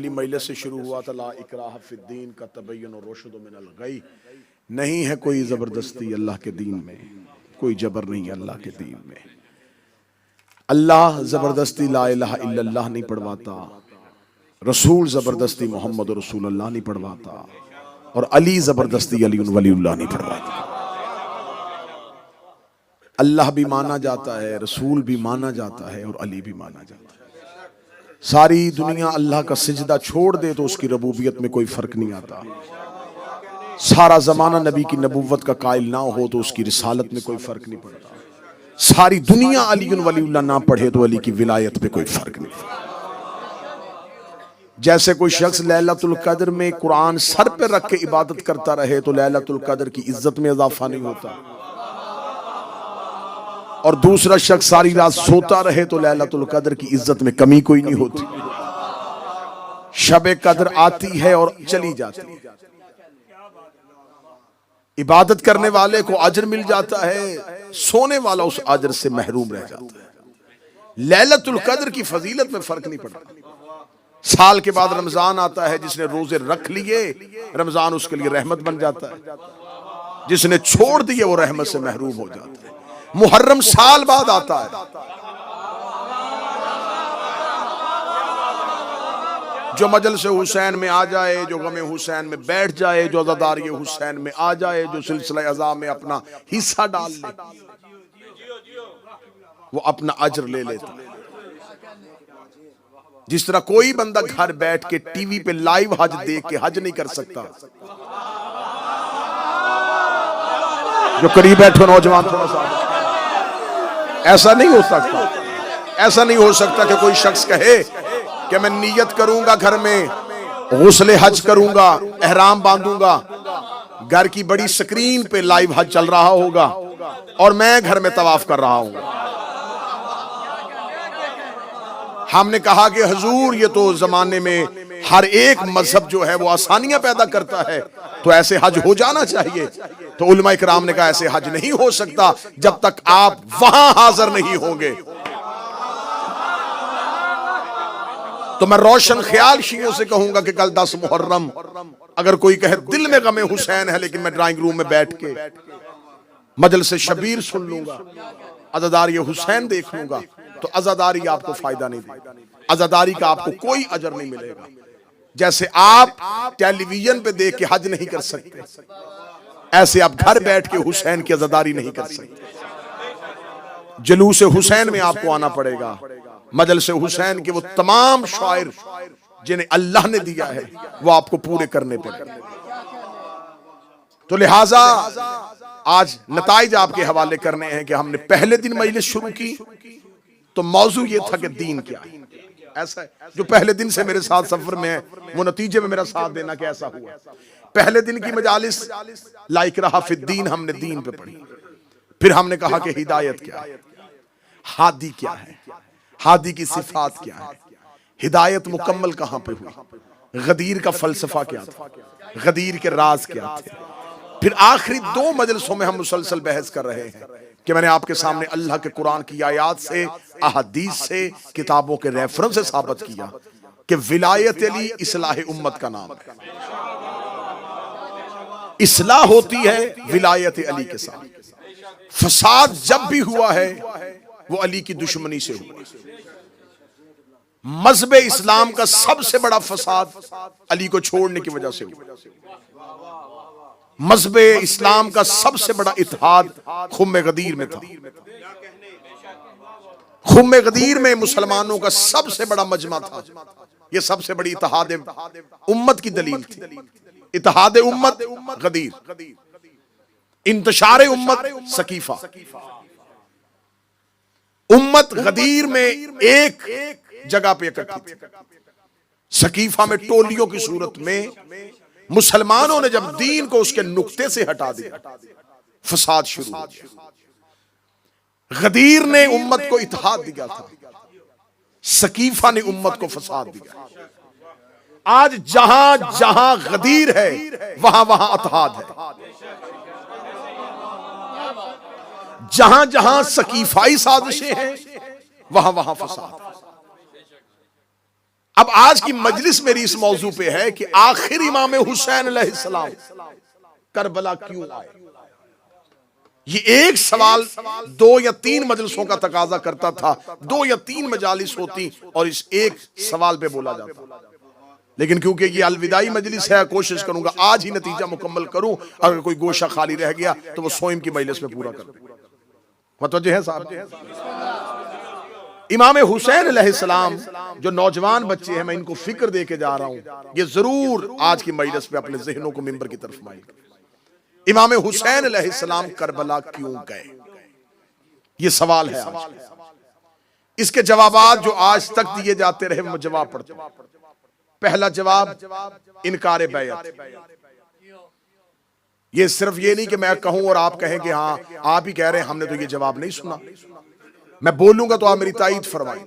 मजलिस से शुरू हुआ था ला इकराह फिद्दीन का तबय्युन रुश्द मिनल गई। नहीं है कोई जबरदस्ती अल्लाह के दीन में, कोई जबर नहीं है अल्लाह के दीन में। अल्लाह जबरदस्ती ला इलाहा इल्लल्लाह नहीं पढ़वाता, रसूल जबरदस्ती मोहम्मद रसूलुल्लाह नहीं पढ़वाता, और अली जबरदस्ती अली वलीउल्लाह नहीं पढ़वाता। अल्लाह भी माना जाता है, रसूल भी माना जाता है, और अली भी माना जाता है। सारी दुनिया अल्लाह का सिजदा छोड़ दे तो उसकी रबूबियत में कोई फर्क नहीं आता। सारा जमाना नबी की नबूवत का कायल ना हो तो उसकी रिसालत में कोई फर्क नहीं पड़ता। सारी दुनिया अली वलीउल्लाह ना पढ़े तो अली की विलायत में कोई फर्क नहीं पड़ता। जैसे कोई शख्स लैलतुल कद्र में कुरान सर पे रख के इबादत करता रहे तो लैलतुल कद्र की इज्जत में इजाफा नहीं होता, और दूसरा शख्स सारी रात सोता रहे तो लैलतुल कद्र की इज्जत में कमी कोई नहीं होती। शबे कद्र आती है और चली जाती है। इबादत करने वाले को अजर मिल जाता है, सोने वाला उस अजर से महरूम रह जाता है। लैलतुल कद्र की फजीलत में फर्क नहीं पड़ता। साल के बाद रमजान आता है, जिसने रोजे रख लिए रमजान उसके लिए रहमत बन जाता है, जिसने छोड़ दिए वो रहमत से महरूम हो जाता है। मुहर्रम साल बाद आता है, जो मजलिस हुसैन में आ जाए, जो गमे हुसैन में बैठ जाए, जो अज़ादारी हुसैन में आ जाए, जो सिलसिला अज़ा में अपना हिस्सा डाल ले, वो अपना अजर ले लेता है। जिस तरह कोई बंदा घर बैठ के टीवी पे लाइव हज देख के हज नहीं कर सकता। जो करीब बैठो नौजवान थोड़ा सा, ऐसा नहीं हो सकता। ऐसा नहीं हो सकता कि कोई शख्स कहे कि मैं नियत करूंगा, घर में गुस्ले हज करूंगा, एहराम बांधूंगा, घर की बड़ी स्क्रीन पे लाइव हज चल रहा होगा और मैं घर में तवाफ कर रहा हूं। हमने कहा कि हुजूर ये तो जमाने में हर एक मजहब जो है वो आसानियां पैदा करता है, तो ऐसे हज हो जाना चाहिए। तो उलमा इकराम ने कहा ऐसे हज नहीं हो सकता जब तक आप वहां हाजिर नहीं होंगे। तो मैं रोशन ख्याल शियों से कहूंगा कि कल 10 मुहर्रम अगर कोई कहे दिल में गमे हुसैन है लेकिन मैं ड्राइंग रूम में बैठ के मजलिस शबीर सुन लूंगा, अज़ादारी हुसैन देख लूंगा, तो अज़ादारी आपको फायदा नहीं देगी, अज़ादारी का आपको कोई अजर नहीं मिलेगा। जैसे आप टेलीविजन पे देख के हज नहीं कर सकते, ऐसे आप घर बैठ के हुसैन की अज़ादारी नहीं कर सकते। जुलूस हुसैन में आपको आना पड़ेगा। मजलिस हुसैन के वो तमाम शायर जिन्हें अल्लाह ने दिया है वो आपको पूरे करने पड़ेंगे। तो लिहाजा आज नताइज आपके हवाले करने हैं कि हमने पहले दिन मजलिस शुरू की तो मौजू ये था कि दीन क्या है। ऐसा है जो पहले दिन से मेरे साथ सफर में है वो नतीजे में मेरा साथ देना कि ऐसा हुआ। पहले दिन की मजालिस ला इकराह फिद्दीन हमने दीन पे पढ़ी, फिर हमने कहा कि हिदायत क्या है, हादी क्या है, हादी की सिफात क्या है, हिदायत मुकम्मल कहां पे हुई, गदीर का फलसफा क्या था, गदीर के राज क्या थे। फिर आखिरी 2 मजलिसों में हम मुसलसल बहस कर रहे हैं कि मैंने आपके सामने अल्लाह के कुरान की आयात से, अहदीस से, किताबों के रेफरेंस से साबित किया कि विलायत अली इस्लाह उम्मत का नाम है। इस्लाह होती है विलायत अली के साथ। फसाद जब भी हुआ है वो अली की दुश्मनी से हुआ। मजहब इस्लाम का सबसे बड़ा फसाद अली को छोड़ने की वजह से हुआ। मजहब इस्लाम का सबसे बड़ा इत्तेहाद खुम्मे गदीर में था। खुम्मे गदीर में मुसलमानों का सबसे बड़ा मजमा था। यह सबसे बड़ी इत्तेहाद उम्मत की दलील थी। इत्तेहाद उम्मत गदीर, इंतशार उम्मत सकीफा। उम्मत गदीर में एक जगह पे इकट्ठी थी। सकीफा में टोलियों की सूरत में मुसलमानों ने जब दीन को उसके नुक्ते से हटा दिया, फसाद शुरू हो गया। गदीर ने उम्मत को इत्तेहाद दिया था, सकीफा ने उम्मत को फसाद दिया। आज जहां जहां गदीर है वहां वहां इत्तेहाद है। जहां जहां सकीफाई साजिशें हैं वहां वहां फसाद। अब आज की मजलिस मेरी इस मौजू पे है कि आखिर इमाम हुसैन अलैहिस्सलाम करबला क्यों आए। ये एक सवाल 2 या 3 मजलिसों का तकाजा करता था, 2 या 3 मजालिस होती और इस एक सवाल पे बोला जाता। लेकिन क्योंकि ये अलविदाई मजलिस है, कोशिश करूंगा आज ही नतीजा मुकम्मल करूं। अगर कोई गोशा खाली रह गया तो वो सोइम की मजलिस में पूरा कर दूं। मतवज्जे हैं साहब। इमाम हुसैन अलैहिस्सलाम जो नौजवान बच्चे हैं, मैं इनको फिक्र दे के जा रहा हूं, ये जरूर आज की मजलिस पे अपने जहनों को मिंबर की तरफ माइल करें। इमाम हुसैन अलैहिस्सलाम करबला क्यों गए, ये सवाल है आज। इसके जवाबात जो आज तक दिए जाते रहे, मैं जवाब पढ़ता हूं। पहला जवाब, इनकार बैयत। ये सिर्फ ये नहीं कि मैं कहूं और आप कहें कि हाँ आप ही कह रहे हैं, हमने तो ये जवाब नहीं सुना। मैं बोलूंगा तो आप मेरी ताईद फरमाएं।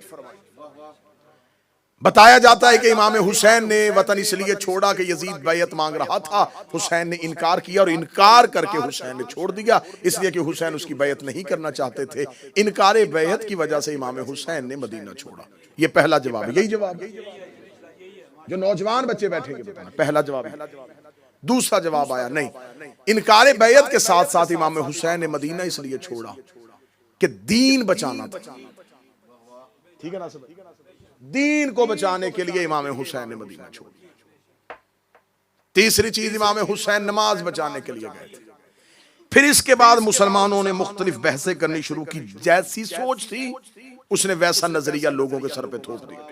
बताया जाता है कि इमाम हुसैन ने वतन इसलिए छोड़ा कि यजीद बैयत मांग रहा था, हुसैन ने इनकार किया और इनकार करके हुसैन ने छोड़ दिया, इसलिए कि हुसैन उसकी बैयत नहीं करना चाहते थे। इनकार बैयत की वजह से इमाम हुसैन ने मदीना छोड़ा। ये पहला जवाब है, यही जवाब है जो नौजवान बच्चे बैठेंगे बताना, पहला जवाब है। दूसरा जवाब आया, नहीं, इनकार बैयत के साथ साथ इमाम हुसैन ने मदीना इसलिए छोड़ा कि दीन बचाना था। ठीक है ना सब? दीन को बचाने के लिए इमाम हुसैन ने मदीना छोड़ा। तीसरी चीज, इमाम हुसैन नमाज बचाने के लिए गए थे। फिर इसके बाद मुसलमानों ने मुख्तलिफ बहसें करनी शुरू की। जैसी सोच थी उसने वैसा नजरिया लोगों के सर पे थोप दिया।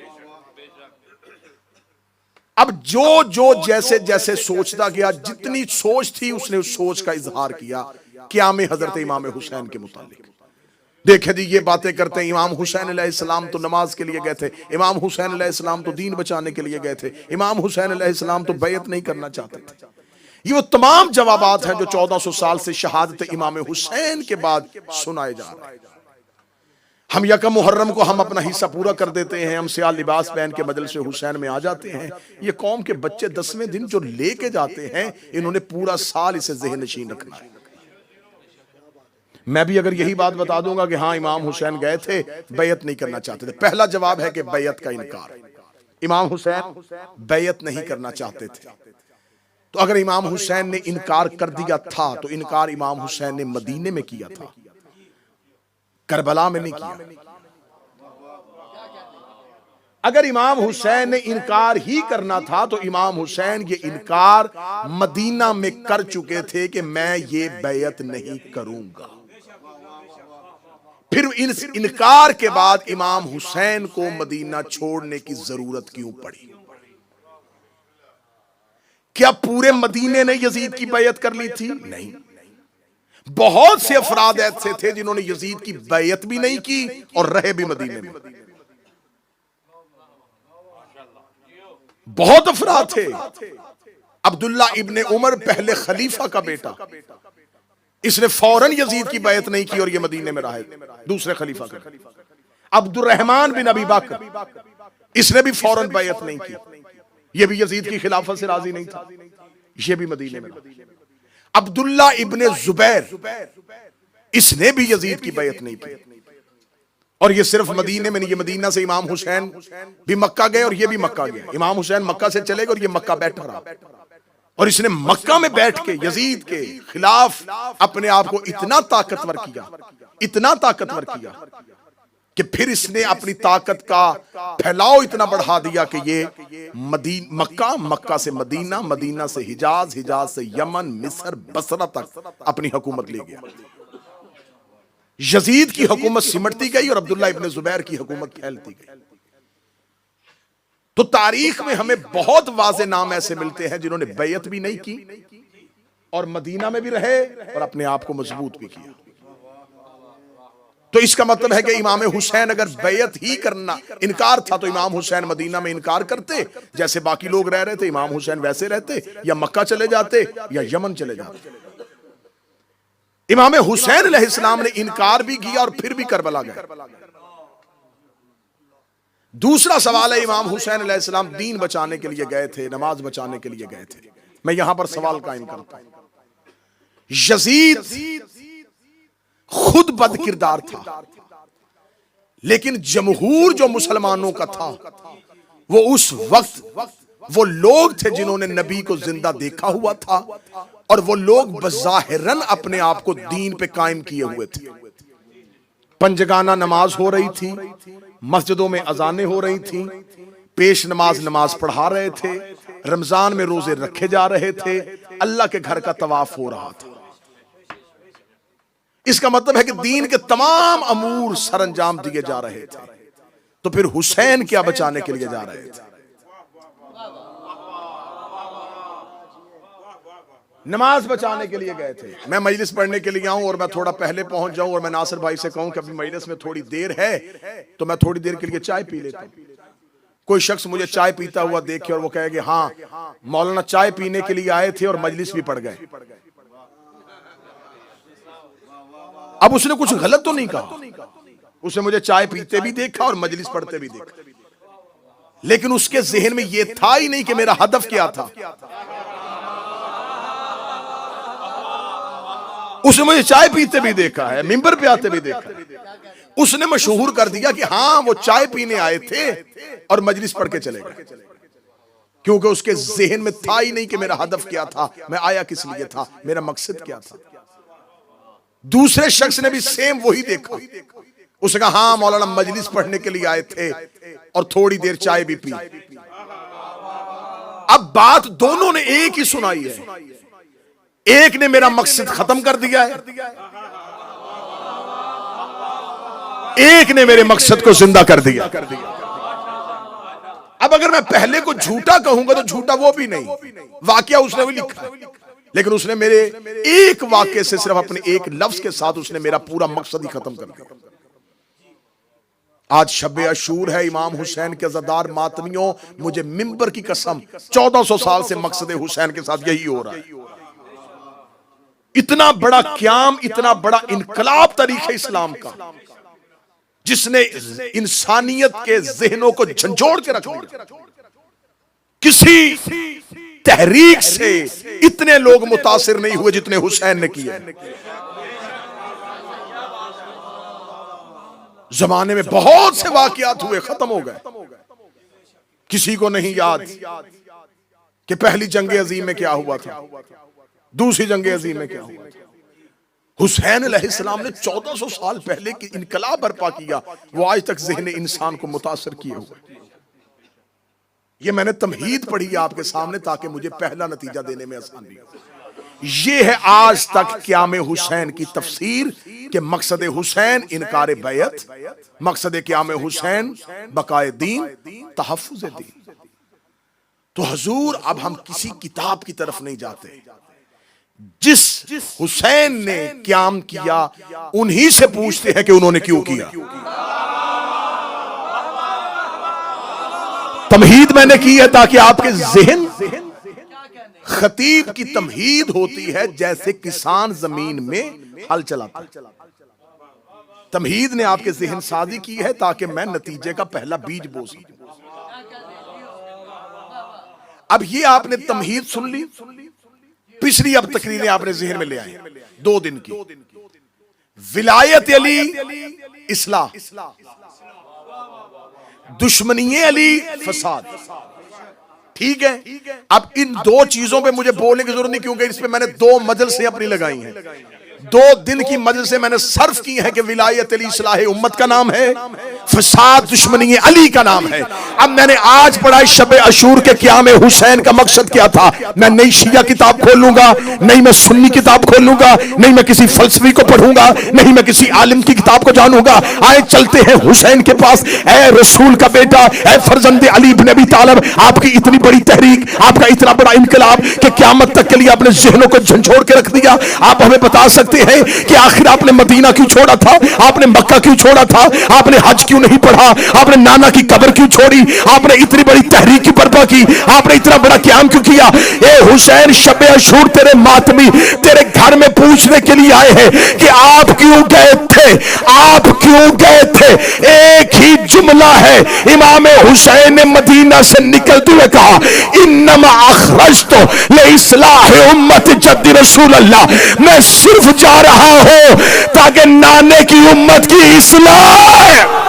अब जो जो जैसे जैसे सोचता गया, जितनी सोच थी उसने उस सोच का इजहार किया क़याम हजरत इमाम हुसैन के मुतालिक। देखें जी, ये बातें करते हैं, इमाम हुसैन अलैहिस्सलाम तो नमाज के लिए गए थे, इमाम हुसैन अलैहिस्सलाम तो दीन बचाने के लिए गए थे, इमाम हुसैन अलैहिस्सलाम तो बैयत नहीं करना चाहते थे। ये वो तमाम जवाबात हैं जो 1400 साल से शहादत इमाम हुसैन के बाद सुनाए जा रहे हैं। हम यकम मुहर्रम को हम अपना हिस्सा पूरा कर देते हैं, हम सियाह लिबास पहन के मजलिस हुसैन में आ जाते हैं। ये कौम के बच्चे 10वें दिन जो लेके जाते हैं, इन्होंने पूरा साल इसे ज़हन नशीन रखना है। मैं भी अगर यही बात बता दूंगा कि हाँ इमाम हुसैन गए थे, बैयत नहीं करना चाहते थे, पहला जवाब है कि बैयत का इनकार। इमाम हुसैन बैयत नहीं करना चाहते थे। तो अगर इमाम हुसैन ने इनकार कर दिया था तो इनकार इमाम हुसैन ने मदीने में किया था, करबला में नहीं किया। अगर इमाम हुसैन ने इनकार ही करना था तो इमाम हुसैन ये इनकार मदीना में कर चुके थे कि मैं ये बैयत नहीं करूंगा। फिर इनकार के बाद इमाम हुसैन को मदीना छोड़ने की जरूरत क्यों पड़ी? क्या पूरे मदीने ने यजीद की बैयत कर ली थी? नहीं, बहुत से अफराद ऐसे थे जिन्होंने यजीद की बैयत भी नहीं की और रहे भी मदीने में। बहुत अफराद थे। अब्दुल्ला इब्ने उमर पहले खलीफा का बेटा, इसने फौरन यजीद की बैयत नहीं की और ये मदीने में रहे दूसरे खलीफा का। अब्दुर्रहमान बिन अबी बकर, इसने भी फौरन बैयत नहीं की, ये भी यजीद की खिलाफत से राजी नहीं था, ये भी मदीने में। अब्दुल्ला इब्ने जुबैर, इसने भी यजीद की बैयत नहीं की। और ये सिर्फ मदीने में नहीं, ये मदीना से इमाम हुसैन भी मक्का गए और ये भी मक्का गए। इमाम हुसैन मक्का से चले गए और ये मक्का बैठा रहा, और इसने मक्का में बैठ के यजीद के खिलाफ अपने आप को इतना ताकतवर किया, इतना ताकतवर किया कि फिर इसने अपनी ताकत का फैलाव इतना बढ़ा दिया कि ये मक्का, मक्का से मदीना, मदीना से हिजाज, हिजाज से यमन, मिस्र, बसरा तक अपनी हुकूमत ले गया। यजीद की हुकूमत सिमटती गई और अब्दुल्ला इब्ने जुबैर की हुकूमत फैलती गई। तो तारीख में हमें बहुत वाज़े नाम ऐसे मिलते हैं जिन्होंने बैयत भी नहीं की और मदीना में भी रहे और अपने आप को मजबूत भी किया। तो इसका मतलब है कि इमाम हुसैन अगर बैयत ही करना इनकार था तो इमाम हुसैन मदीना में इनकार करते, जैसे बाकी लोग रह रहे थे, इमाम हुसैन वैसे रहते, या मक्का चले जाते या यमन चले जाते। इमाम हुसैन अलैहिस्सलाम ने इनकार भी किया और फिर भी करबला गए। दूसरा सवाल है, इमाम हुसैन अलैहिस्सलाम दीन बचाने के लिए गए थे, नमाज बचाने के लिए गए थे। मैं यहां पर सवाल कायम करता हूं। यजीद खुद बद किरदार था, लेकिन जमहूर जो मुसलमानों का था वो उस वक्त वो लोग थे जिन्होंने नबी को जिंदा देखा हुआ था, और वो लोग बज़ाहिरन अपने आप को दीन पे कायम किए हुए थे। पंजगाना नमाज हो रही थी, मस्जिदों में अजानें हो रही थी, पेश नमाज पढ़ा रहे थे, रमजान में रोजे रखे जा रहे थे, अल्लाह के घर का तवाफ हो रहा था। इसका मतलब है कि दीन के तमाम अमूर सरअंजाम दिए जा रहे थे। तो फिर हुसैन क्या बचाने के लिए जा रहे थे? नमाज बचाने के लिए गए थे। मैं मजलिस पढ़ने के लिए आऊं और मैं थोड़ा पहले पहुंच जाऊं और मैं नासिर भाई से कहूं कि अभी मजलिस में थोड़ी देर है तो मैं थोड़ी देर के लिए चाय पी लेता हूं। कोई शख्स मुझे चाय पीता हुआ देखे और वो कहेगा हाँ मौलाना चाय पीने के लिए आए थे और मजलिस भी पढ़ गए। अब उसने कुछ गलत तो नहीं कहा, उसने मुझे चाय पीते भी देखा और मजलिस पढ़ते भी देखा, लेकिन उसके ज़हन में यह था ही नहीं कि मेरा हदफ क्या था। उसने मुझे चाय पीते भी देखा है, मिंबर पे आते भी देखा है। उसने मशहूर कर दिया कि हाँ वो चाय पीने आए थे और मजलिस पढ़ के चले गए, क्योंकि उसके ज़हन में था ही नहीं कि मेरा हदफ क्या था, मैं आया किस लिए था, मेरा मकसद क्या था। दूसरे शख्स ने भी सेम वही देखा, उसने कहा हाँ मौलाना मजलिस पढ़ने के लिए आए थे और थोड़ी देर चाय भी पी। अब बात दोनों ने एक ही सुनाई है, एक ने मेरा मकसद खत्म कर दिया है, एक ने मेरे मकसद को जिंदा कर दिया। अब अगर मैं पहले को झूठा कहूंगा तो झूठा वो भी नहीं, वाकया उसने भी लिखा है, लेकिन उसने मेरे एक वाक्य से, सिर्फ अपने एक लफ्ज के साथ उसने मेरा पूरा मकसद ही खत्म कर दिया। आज शब अशूर है, इमाम हुसैन के अज़ादार मातमियों, मुझे मिंबर की कसम 1400 साल से मकसद हुसैन के साथ यही हो रहा है। इतना बड़ा क़याम, इतना बड़ा इनकलाब तरीक़े इस्लाम का, जिसने इंसानियत के ज़हनों को झंझोड़ के रख दिया। किसी तहरीक से इतने लोग मुतासिर नहीं हुए जितने हुसैन ने किया। जमाने में बहुत से वाकयात हुए, खत्म हो गए। किसी को नहीं याद कि पहली जंग अजीम में क्या हुआ था, दूसरी जंग अजीम में क्या हुआ था। हुसैन अलैहिस्सलाम ने 1400 साल पहले की इनकलाब बर्पा किया, वो आज तक ज़हन इंसान को मुतासिर किए हुए। ये मैंने तमहीद पढ़ी है आपके सामने ताकि मुझे पहला नतीजा देने में आसानी हो। ये है आज तक क़याम हुसैन की तफसीर कि मकसद हुसैन इनकार बैत, मकसद क़याम हुसैन बकाए दीन, तहफ़्फ़ुज़ दीन। तो हुजूर अब हम किसी किताब की तरफ नहीं जाते, जिस हुसैन ने क़याम किया उन्हीं से पूछते हैं कि उन्होंने क्यों किया। तमहीद मैंने की है ताकि आपके ज़हन, खतीब की तमहीद होती है जैसे किसान जमीन में हल चलाता है। तमहीद ने आपके ज़हन साजी की है ताकि मैं नतीजे का पहला बीज बो सकूं। अब ये आपने तमहीद सुन ली, पिछली अब तकरीरें आपने ज़हन में ले आई 2 दिन की। विलायत अली इस्लाह, दुश्मनी अली फसाद, ठीक है। अब इन 2 चीजों पे मुझे बोलने की जरूरत नहीं, क्योंकि इस पे मैंने 2 मजलिसें अपनी लगाई हैं, 2 दिन की मजलिसें मैंने सर्फ की है कि विलायत अली इस्लाह उम्मत का नाम है, फसाद दुश्मनी अली का नाम है। अब मैंने आज पढ़ा शब अशूर के क़याम हुसैन का मकसद क्या था। मैं नई शिया किताब खोलूंगा, नहीं मैं सुन्नी किताब खोलूंगा, नहीं मैं किसी फलसफी को पढ़ूंगा, नहीं मैं किसी आलिम की किताब को जानूंगा। आए चलते हैं हुसैन के पास। ऐ रसूल का बेटा, ऐ फर्जंद अली इब्न अबी तालिब, आपकी इतनी बड़ी तहरीक, आपका इतना बड़ा इनकलाब कि क़यामत तक के लिए आपने ज़हनों को झंझोड़ के रख दिया। आप हमें बता सकते हैं कि आखिर आपने मदीना क्यों छोड़ा था, आपने मक्का क्यों छोड़ा था, आपने हज क्यों नहीं पढ़ा, आपने नाना की कब्र क्यों छोड़ी, आपने इतनी बड़ी तहरीक की बर्पा की, आपने इतना बड़ा क़याम क्यों किया। ए हुसैन, शब अशूर तेरे मातमी तेरे घर में पूछने के लिए आए हैं कि आप क्यों गए थे, आप क्यों गए थे। एक ही जुमला है, इमाम हुसैन ने मदीना से निकलते हुए कहा, इन्नमा अखरजतु लिइस्लाहि उम्मत जद्दी रसूल अल्लाह, मैं सिर्फ जा रहा हूं ताकि नाने की उम्मत की इस्लाह।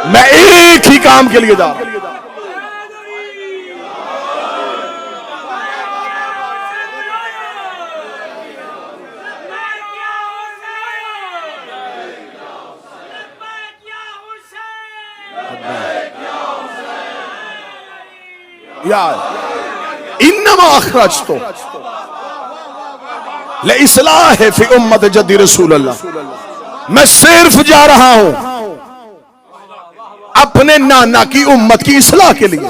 मैं एक ही काम के लिए जा रहा हूं। यार इन्नमा अखरजतो ले इस्लाह फी उम्मत जद्दी रसूल अल्लाह, मैं सिर्फ जा रहा हूं अपने नाना की उम्मत की इस्लाह के लिए।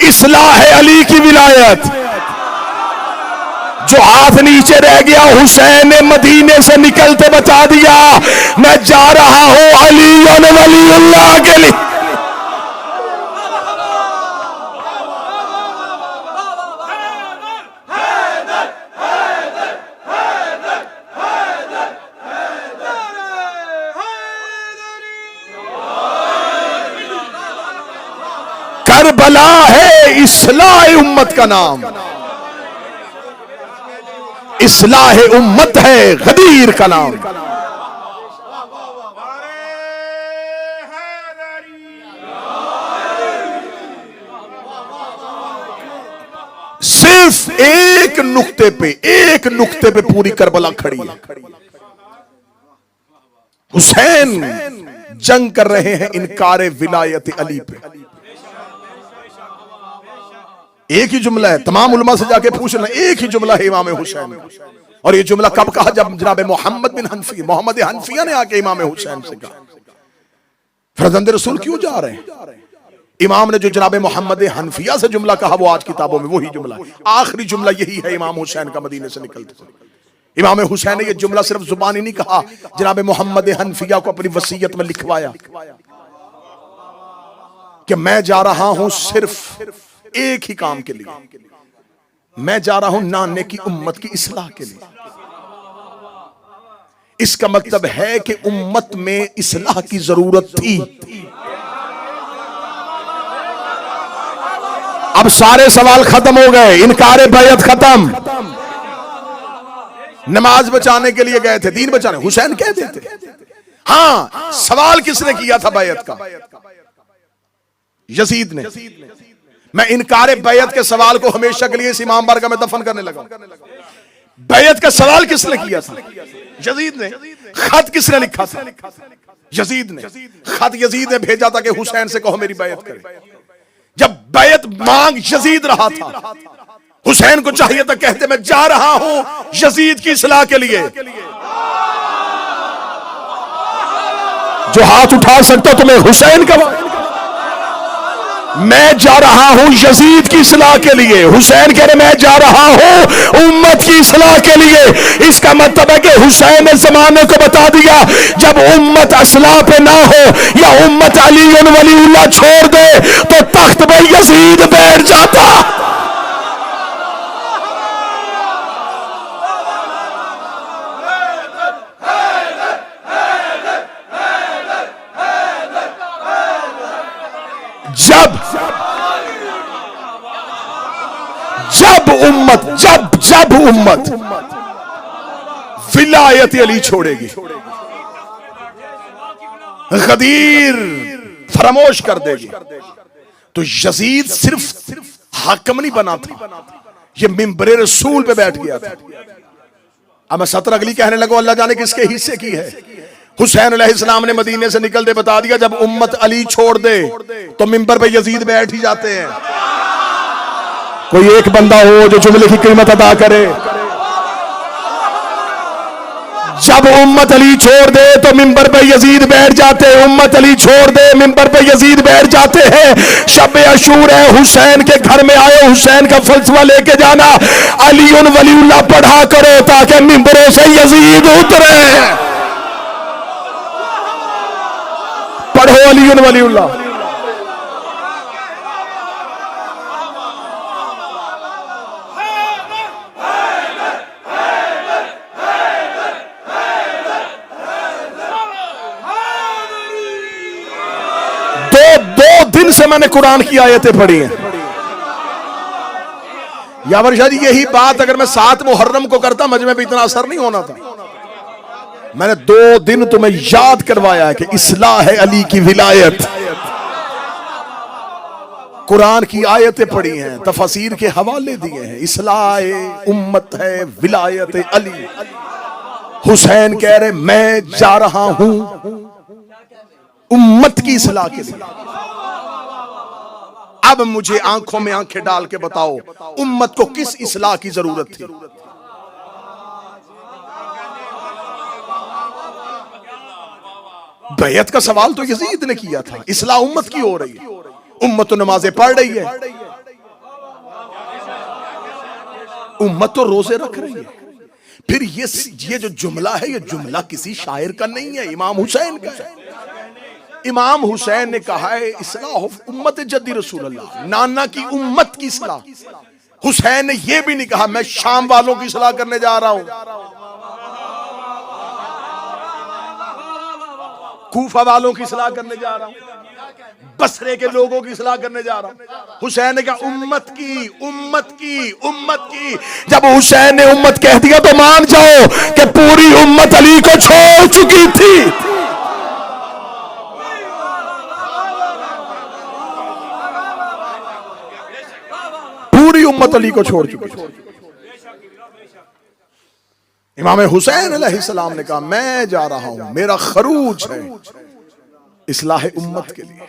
इस्लाह है अली की विलायत। जो हाथ नीचे रह गया हुसैन ने मदीने से निकलते बता दिया, मैं जा रहा हूं अली और वलीउल्लाह के लिए। करबला है इस्लाह उम्मत का नाम, इस्लाह उम्मत है गदीर का नाम। सिर्फ एक नुक्ते पे पूरी करबला खड़ी है। हुसैन जंग कर रहे हैं इनकारे विलायत अली पे। एक ही जुमला है, तमाम उलमा से जाके पूछना, एक ही जुमला है इमाम हुसैन। और ये जुमला कब कहा? जब जनाब मोहम्मद हनफिया ने आके इमाम हुसैन से कहा, फरजंद रसूल क्यों जा रहे हैं? इमाम ने जो जनाब मोहम्मद हनफिया से जुमला कहा वो आज किताबों में वही जुमला है। आखिरी जुमला यही है इमाम हुसैन का मदीने से निकलते। इमाम हुसैन ने ये जुमला सिर्फ जुबानी नहीं कहा, जनाब मोहम्मद हनफिया को अपनी वसीयत में लिखवाया कि मैं जा रहा हूं सिर्फ एक ही काम के लिए, मैं जा रहा हूं नाने की उम्मत की इस्लाह के लिए। इसका मतलब है कि उम्मत में इस्लाह की जरूरत थी। अब सारे सवाल खत्म हो गए, इनकारे बैयत खत्म। नमाज बचाने के लिए गए थे, दीन बचाने, हुसैन कहते थे। हां, सवाल किसने किया था बैयत का? यजीद ने। मैं इनकारे बैयत के सवाल को हमेशा के लिए इस इमाम बारगाह में दफन करने लगा। बैयत का सवाल किसने किया था? यजीद ने। खत किसने लिखा था? यजीद ने। खत यजीद ने भेजा था कि हुसैन से कहो मेरी बैयत करे। जब बैयत मांग यजीद रहा था, हुसैन को चाहिए था कहते मैं जा रहा हूं यजीद की इस्लाह के लिए। जो हाथ उठा सकता तुम्हें हुसैन का, मैं जा रहा हूं यजीद की इस्लाह के लिए। हुसैन कह रहे मैं जा रहा हूं उम्मत की इस्लाह के लिए। इसका मतलब है कि हुसैन ने जमाने को बता दिया, जब उम्मत असलाह पे ना हो या उम्मत अली और वलीउल्लाह छोड़ दे तो तख्त पे यजीद बैठ जाता। जब उम्मत विलायत अली छोड़ेगी, गदीर फरामोश कर देगी, तो यजीद सिर्फ हाकिम नहीं बना था, ये मिंबरे रसूल पे बैठ गया था। अब मैं सतर अगली कहने लगा अल्लाह जाने किसके हिस्से की है। हुसैन अलैहिस्सलाम ने मदीने से निकलते बता दिया, जब उम्मत अली छोड़ दे तो मिंबर पे यजीद बैठ ही जाते हैं। कोई एक बंदा हो जो जुमले की कीमत अदा करे। जब उम्मत अली छोड़ दे तो मिंबर पे यजीद बैठ जाते हैं। उम्मत अली छोड़ दे मिंबर पे यजीद बैठ जाते हैं। शब अशूर है, हुसैन के घर में आए, हुसैन का फलसफा लेके जाना, अली उन वलीउल्लाह पढ़ा करो ताकि मिंबरों से यजीद उतरे। पढ़ो अली उन वलीउल्लाह। से मैंने कुरान की आयतें पढ़ी हैं। यावर शाह जी, यही बात अगर मैं 7 मुहर्रम को करता मजमे पे इतना असर नहीं होना था। मैंने 2 दिन तुम्हें याद करवाया है कि इस्लाह है अली की विलायत। कुरान की आयतें पढ़ी हैं, तफसीर के हवाले दिए हैं। इस्लाह उम्मत है विलायत अली। हुसैन कह रहे मैं जा रहा हूं उम्मत की इस्लाह के लिए। अब मुझे आंखों में आंखें डाल के बताओ उम्मत को किस इस्लाह की जरूरत थी? बैयत का सवाल तो यजीद ने किया था, इस्लाह उम्मत की हो रही है। उम्मत तो नमाजें पढ़ रही है, उम्मत तो रोजे रख रही है। फिर ये जो जुमला है, ये जुमला किसी शायर का नहीं है, इमाम हुसैन का है। इमाम हुसैन ने कहा है इस्लाह उम्मत जद्दी रसूलुल्लाह, नाना की उम्मत की इस्लाह। हुसैन ने यह भी नहीं कहा मैं शाम वालों की इस्लाह करने जा रहा हूं, कूफा वालों की इस्लाह करने जा रहा हूं, बसरे के लोगों की इस्लाह करने जा रहा हूं। हुसैन ने कहा उम्मत की, उम्मत की, उम्मत की। जब हुसैन ने उम्मत कह दिया तो मान जाओ कि पूरी उम्मत अली को छोड़ चुकी थी। पूरी उम्मत अली को छोड़ चुकी थी। इमाम हुसैन अलैहिस्सलाम ने कहा मैं जा रहा हूं, मेरा खरूज है इस्लाह उम्मत के लिए।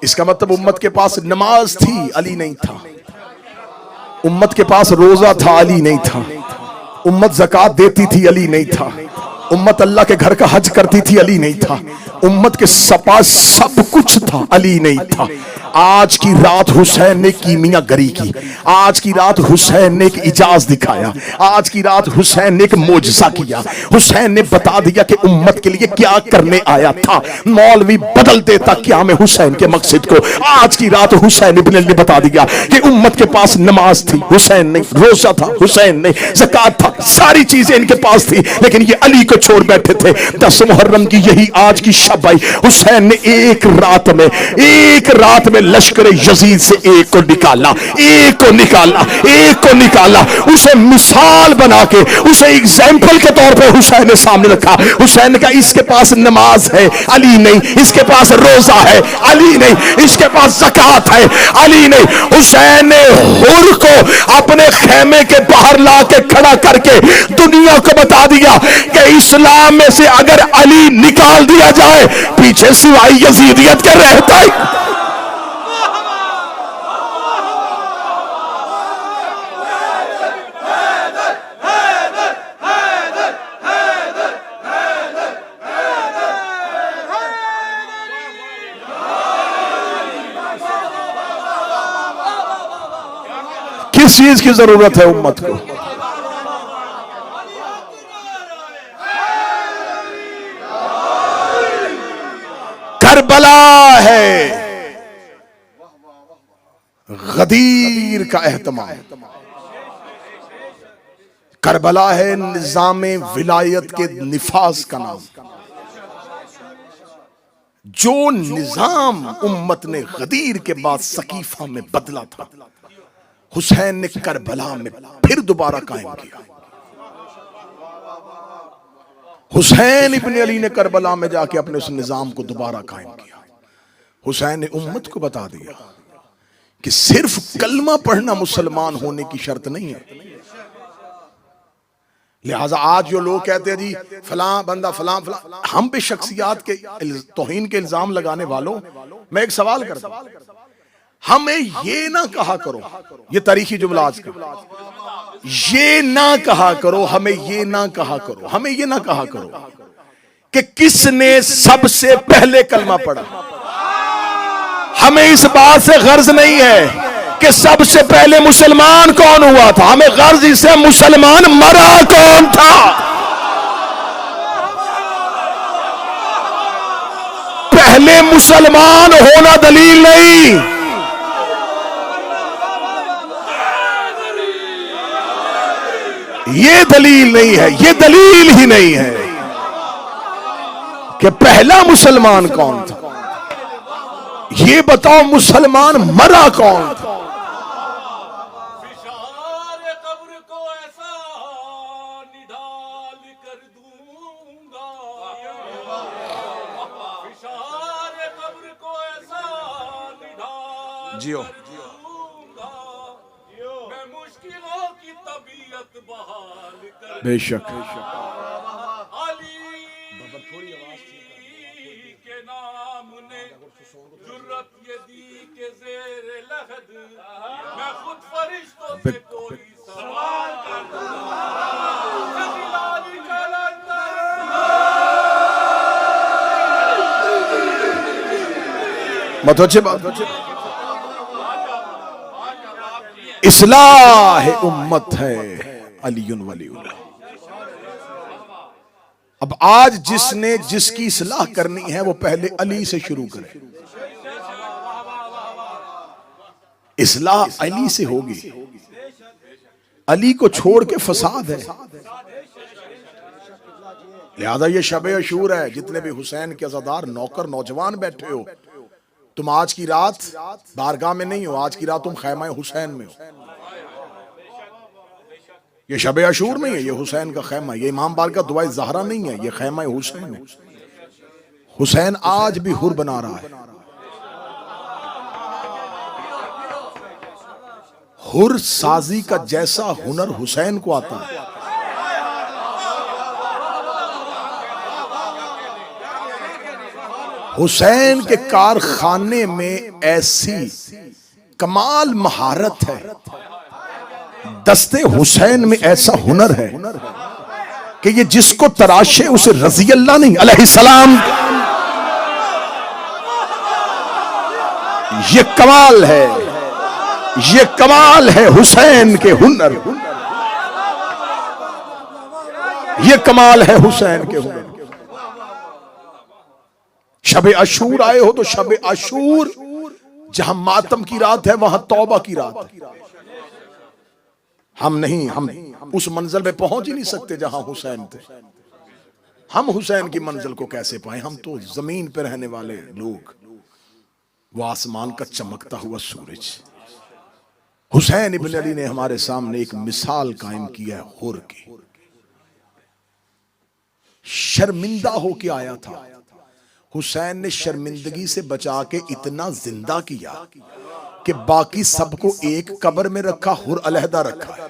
इसका मतलब उम्मत के पास नमाज थी, अली नहीं था। उम्मत के पास रोजा था, अली नहीं था। उम्मत ज़कात देती थी, अली नहीं था। उम्मत अल्लाह के घर का हज करती थी, अली नहीं था। उम्मत के पास सब कुछ था, अली नहीं था। आज की रात हुसैन ने कीमियागरी की, आज की रात हुसैन ने एक इजाज दिखाया, आज की रात हुसैन ने एक मोजज़ा किया। हुसैन ने बता दिया कि उम्मत के लिए क्या करने आया था। मौलवी बदल देता क्या में हुसैन के मकसद को। आज की रात हुसैन इब्न अली ने बता दिया कि उम्मत के पास नमाज थी, हुसैन नहीं। रोजा था, हुसैन नहीं। ज़कात था, सारी चीजें इनके पास थी, लेकिन ये अली को छोड़ बैठे थे। 10 मुहर्रम की यही आज की शब आई। हुसैन ने एक रात में लश्कर यजीद से एक को निकाला, एक को निकाला, एक को निकाला। उसे मिसाल बना के, उसे एग्जाम्पल के तौर पे हुसैन ने सामने रखा। हुसैन ने कहा इसके पास नमाज है, अली नहीं। इसके पास रोजा है, अली नहीं। इसके पास ज़कात है, अली नहीं। हुसैन ने हुर को अपने खेमे के बाहर ला के खड़ा करके दुनिया को बता दिया कि इस्लाम में से अगर अली निकाल दिया जाए, पीछे सिवाय यजीदियत के रहता है। किस चीज की जरूरत है उम्मत को? करबला है, गदीर का एहतमाम। करबला है निजामे विलायत के निफाज का नाम। जो निजाम उम्मत ने गदीर के बाद सकीफा में बदला था, हुसैन ने करबला में फिर दोबारा कायम किया। हुसैन इब्न अली ने करबला में जाके अपने उस निजाम को दोबारा कायम किया। हुसैन ने उम्मत को बता दिया कि सिर्फ कलमा पढ़ना मुसलमान होने की शर्त नहीं है। लिहाजा आज जो लोग कहते हैं जी फलां बंदा फलां फलां, हम पे शख्सियात के तौहीन के इल्जाम लगाने वालों, मैं एक सवाल करता हूं, हमें ये ना कहा करो, ये तारीखी जुमला आज का, ये ना कहा करो, हमें ये ना कहा करो, हमें ये ना कहा करो कि किसने सबसे पहले कलमा पढ़ा। हमें इस बात से गर्ज नहीं है कि सबसे पहले मुसलमान कौन हुआ था, हमें गर्ज इससे मुसलमान मरा कौन था। पहले मुसलमान होना दलील नहीं, ये दलील नहीं है, ये दलील ही नहीं है कि पहला मुसलमान कौन था। ये बताओ मुसलमान मरा कौन था। जियो। बेशक के नाम ने जुर्रत ये दी के ज़ेरे लहद मैं खुद फरिश्तों से कोई सवाल कर दूंगा ज़िलाली कलंदर मतवज्जे बात, इस्लाह उम्मत है अलीयुन वलीउल्लाह। अब आज जिसने जिसकी इस्लाह करनी है वो पहले अली से शुरू करे। इस्लाह अली से होगी, अली को छोड़ के फसाद है। लिहाजा ये शबे अशूर है, जितने भी हुसैन के अज़ादार नौकर नौजवान बैठे हो, तुम आज की रात बारगाह में नहीं हो, आज की रात तुम खैमा हुसैन में हो। ये शबे अशूर नहीं है, ये हुसैन का खैमा, ये इमाम बारगाह दुआए ज़हरा नहीं है, ये खैमा हुसैन है। हुसैन आज भी हुर बना रहा है। हुर साजी का जैसा हुनर हुसैन को आता है। हुसैन के कारखाने में ऐसी कमाल महारत है, दस्ते हुसैन में ऐसा हुनर है कि ये जिसको तराशे उसे रज़ी अल्लाह नहीं अलैहिस्सलाम। ये कमाल है, ये कमाल है हुसैन के हुनर, ये कमाल है हुसैन के हुनर। शबे अशूर आए हो तो शबे अशूर जहां मातम की रात है वहां तौबा की रात है। हम उस मंजिल पे पहुंच ही नहीं सकते जहां हुसैन थे। हम हुसैन की मंजिल को कैसे पाए? हम तो जमीन पे रहने वाले लोग, वो आसमान का चमकता हुआ सूरज। हुसैन इब्न अली ने हमारे सामने एक मिसाल कायम की है हुर की। शर्मिंदा होके आया था, हुसैन ने शर्मिंदगी से बचा के इतना जिंदा किया कि बाकी सबको एक कब्र में रखा, हुर अलहदा रखा है।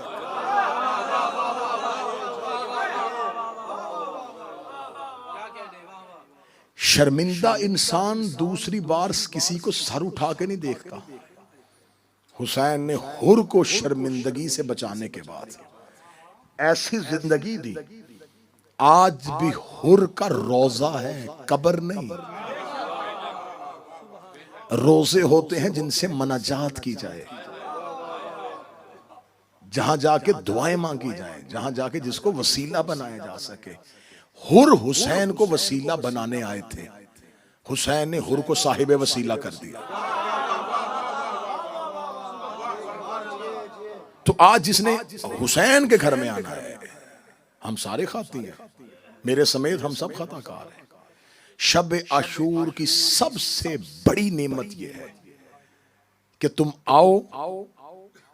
शर्मिंदा इंसान दूसरी बार किसी को सर उठा के नहीं देखता। हुसैन ने हुर को शर्मिंदगी से बचाने के बाद ऐसी जिंदगी दी, आज भी हुर का रोजा है, कब्र नहीं। रोजे होते हैं जिनसे मनाजात की जाए, जहां जाके दुआएं मांगी जाए, जहां जाके जिसको वसीला बनाया जा सके। हुर हुसैन को वसीला बनाने आए थे, हुसैन ने हुर को साहिब वसीला कर दिया। तो आज जिसने हुसैन के घर में आना है, हम सारे खाती हैं, मेरे समेत हम सब खताकार हैं। शब आशूर की सबसे बड़ी नेमत यह है कि तुम आओ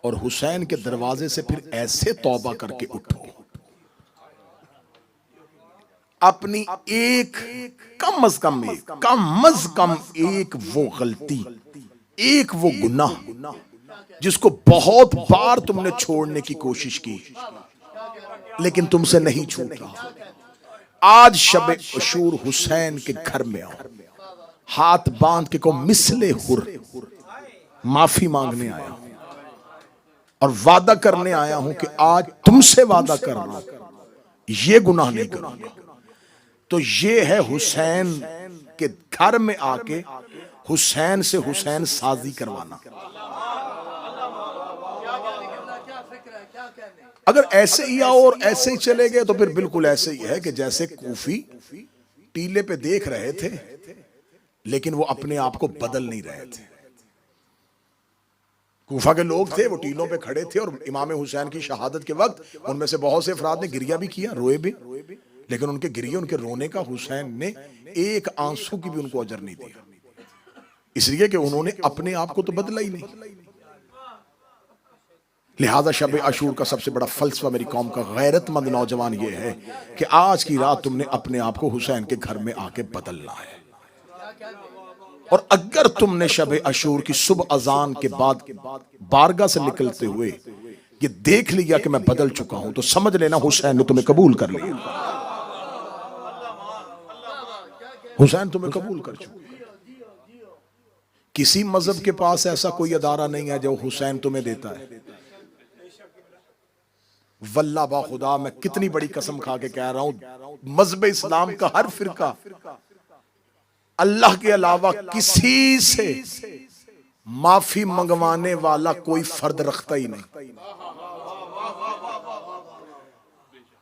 और हुसैन के दरवाजे से फिर ऐसे तौबा करके उठो, अपनी एक कम अज कम एक वो गलती, एक वो गुनाह जिसको बहुत बार तुमने छोड़ने की कोशिश की लेकिन तुमसे नहीं छूट रहा। आज शब अशूर हुसैन के घर में आओ, हाथ बांध के को मिसले हुर माफी मांगने आया हूं और वादा करने आया हूं कि आज तुमसे वादा कर रहा हूं ये गुनाह नहीं करूंगा। तो ये है हुसैन के घर में आके हुसैन से हुसैन साजी करवाना। अगर ऐसे ही आओ और ऐसे ही चले गए तो फिर बिल्कुल ऐसे ही है कि जैसे कूफी टीले पे देख रहे थे लेकिन वो अपने आप को बदल नहीं रहे थे। कूफा के लोग थे, वो टीलों पे खड़े थे और इमाम हुसैन की शहादत के वक्त उनमें से बहुत से अफराद ने गिरिया भी किया, रोए भी, लेकिन उनके गिरिए, उनके रोने का हुसैन ने एक आंसू की भी उनको अजर नहीं दिया, इसलिए कि उन्होंने अपने आप को तो बदला ही नहीं। लिहाजा शब आशूर का सबसे बड़ा फलसफा मेरी कौम का गैरतमंद नौजवान ये है कि आज की रात तुमने अपने आप को हुसैन के घर में आके बदलना है। और अगर तुमने शब अशूर की सुबह अजान के बाद बारगाह से निकलते हुए ये देख लिया कि मैं बदल चुका हूं, तो समझ लेना हुसैन ने तुम्हें कबूल कर लिया। हुसैन तुम्हें कबूल कर चुका। किसी मजहब के पास ऐसा कोई अदारा नहीं है जो हुसैन तुम्हें देता है। वल्लाह बा खुदा, मैं कितनी बड़ी कसम खा के कह रहा हूं, मजहब इस्लाम का हर फिरका अल्लाह के अलावा किसी से माफी मंगवाने वाला कोई फर्द रखता ही नहीं।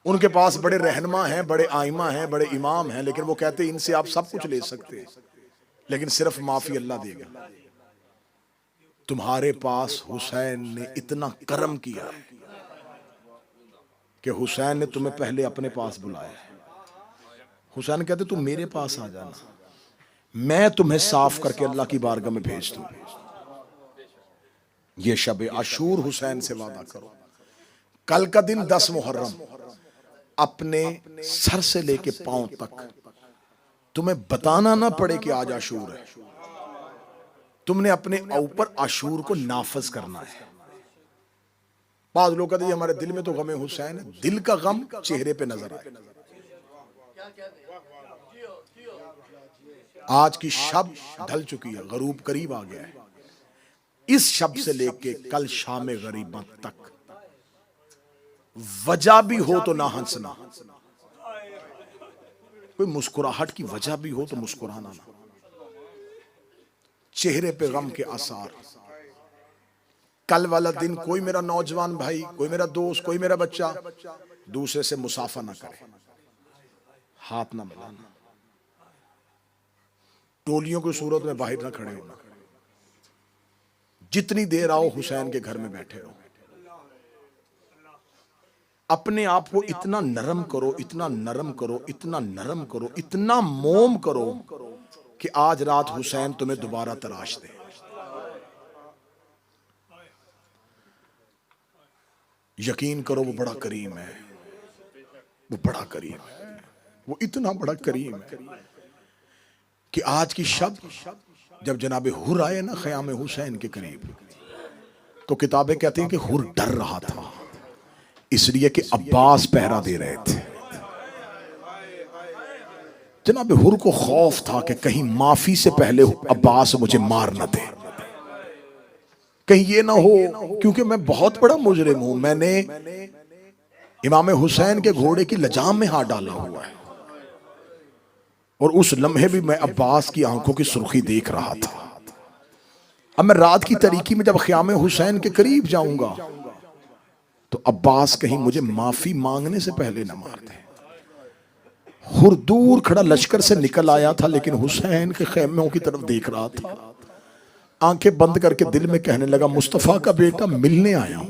उनके पास बड़े रहनुमा हैं, बड़े आइमा हैं, बड़े इमाम हैं, लेकिन वो कहते हैं इनसे आप सब कुछ ले सकते हैं, लेकिन सिर्फ माफी अल्लाह देगा। तुम्हारे पास हुसैन ने इतना करम किया है कि हुसैन ने तुम्हें पहले अपने पास बुलाया है। हुसैन कहते तुम मेरे पास आ जाना, मैं तुम्हें साफ करके अल्लाह की बारगाह में भेज दूं। ये शब आशूर हुसैन से वादा करो, कल का दिन 10 मुहर्रम, अपने सर से लेके पांव तक तुम्हें बताना ना पड़े कि आज आशूर है। तुमने अपने ऊपर आशूर को नाफज करना है। बाद लोग कहते हैं हमारे दिल में तो गम हुसैन है, दिल का गम चेहरे पे नजर आए। आज की शब ढल चुकी है, गरूब करीब आ गया है। इस शब से लेके कल शाम गरीबा तक वजह भी हो तो ना हंसना, कोई मुस्कुराहट की वजह भी हो तो मुस्कुराना ना, चेहरे पे गम के आसार। कल वाला दिन कोई मेरा नौजवान भाई, कोई मेरा दोस्त, कोई मेरा बच्चा दूसरे से मुसाफा ना करे, हाथ ना मिलाना, टोलियों की सूरत में बाहर ना खड़े होना। जितनी देर आओ हुसैन के घर में बैठे रहो। अपने आप को इतना नरम करो, इतना नरम करो, इतना नरम करो, इतना मोम करो कि आज रात हुसैन तुम्हें दोबारा तराश दे। यकीन करो वो बड़ा करीम है, वो बड़ा करीम है, वो इतना बड़ा करीम है कि आज की शब जब जनाबे हुर आए ना ख़याम हुसैन के करीब, तो किताबें कहती हैं कि हुर डर रहा था, इसलिए कि अब्बास पहरा दे रहे थे। जनाब हुर को खौफ था कि कहीं माफी से पहले अब्बास मुझे मार न दे, कहीं ये ना हो, क्योंकि मैं बहुत बड़ा मुजरिम हूं, मैंने इमाम हुसैन के घोड़े की लजाम में हाथ डाला हुआ है। और उस लम्हे भी मैं अब्बास की आंखों की सुर्खी देख रहा था। अब मैं रात की तरीकी में जब ख़याम हुसैन के करीब जाऊंगा तो अब्बास कहीं मुझे माफी मांगने से पहले न मार दे। हुर दूर खड़ा लश्कर से निकल आया था, लेकिन हुसैन के खेमों की तरफ देख रहा था। आंखें बंद करके दिल में कहने लगा, मुस्तफा का बेटा मिलने आया हूं,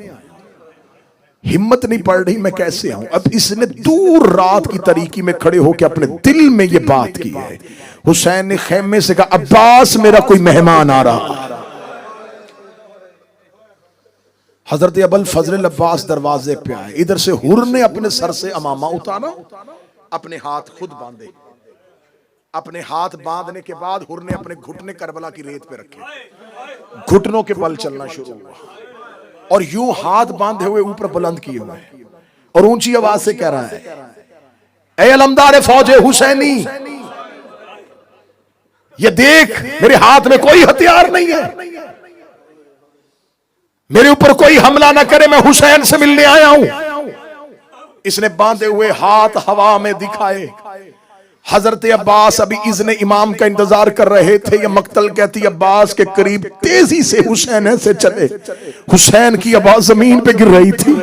हिम्मत नहीं पड़ रही मैं कैसे आऊं। अब इसने दूर रात की तरीकी में खड़े होकर अपने दिल में ये बात की है। हुसैन ने खेमे से कहा, अब्बास मेरा कोई मेहमान आ रहा। हजरत अबुल फजल अब्बास दरवाजे पे आए। इधर से हुर ने अपने सर से अमामा उतारा, अपने हाथ खुद बांधे। अपने हाथ बांधने के बाद हुर ने अपने घुटने करबला की रेत पे रखे, घुटनों के बल चलना शुरू हुआ और यूं हाथ बांधे हुए ऊपर बुलंद किए हुए और ऊंची आवाज से कह रहा है, ऐ अलमदार फौजे हुसैनी, ये देख मेरे हाथ में कोई हथियार नहीं है, मेरे ऊपर कोई हमला ना करे, मैं हुसैन से मिलने आया हूं। इसने बांधे हुए हाथ हवा में दिखाए। हजरत अब्बास अभी इज़्न इमाम का इंतजार कर रहे थे। ये मक्तल कहती अब्बास के करीब तेजी से हुसैन से चले। हुसैन की आवाज जमीन पे गिर रही थी।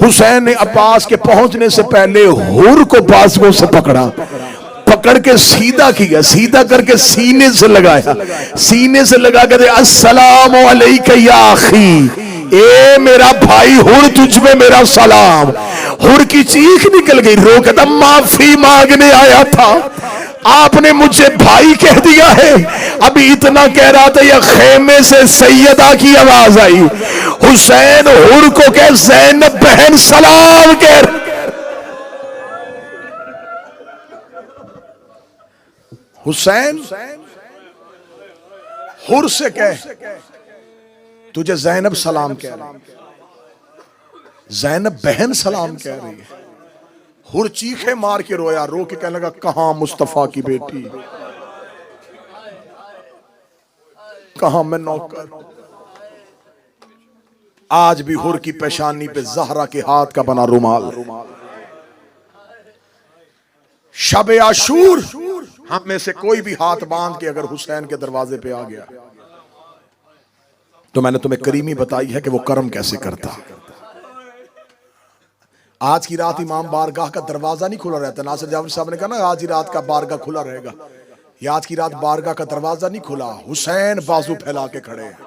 हुसैन ने अब्बास के पहुंचने से पहले हुर को बाजुओं से पकड़ा, पकड़ के सीधा किया, सीधा करके सीने से लगाया, सीने से लगा के दे, अस्सलामु अलैका या अखी, ए मेरा भाई हुर तुझ में मेरा सलाम। हुर की चीख निकल गई, रो के दम माफी मांगने आया था, आपने मुझे भाई कह दिया है। अभी इतना कह रहा था, यह खेमे से सैयदा की आवाज आई, हुसैन हुर को कह ज़ैनब बहन सलाम कह। हुसैन हुर से कह तुझे ज़ैनब सलाम कह रही, ज़ैनब बहन सलाम कह रही है। हुर चीखे मार के रोया, रो के कहने लगा कहां मुस्तफा की बेटी, कहां मैं नौकर। आज भी हुर की पेशानी पे ज़हरा के हाथ का बना रुमाल। शब आशूर हम में से कोई भी हाथ बांध के अगर हुसैन के दरवाजे पे आ गया तो मैंने तुम्हें करीमी बताई है कि वो कर्म कैसे करता। आज की रात इमाम बारगाह का दरवाजा नहीं खुला रहता। नासिर जावेद साहब ने कहा ना आज ही रात का बारगाह खुला रहेगा, या आज की रात बारगाह का दरवाजा नहीं खुला, हुसैन बाजू फैला के खड़े हैं।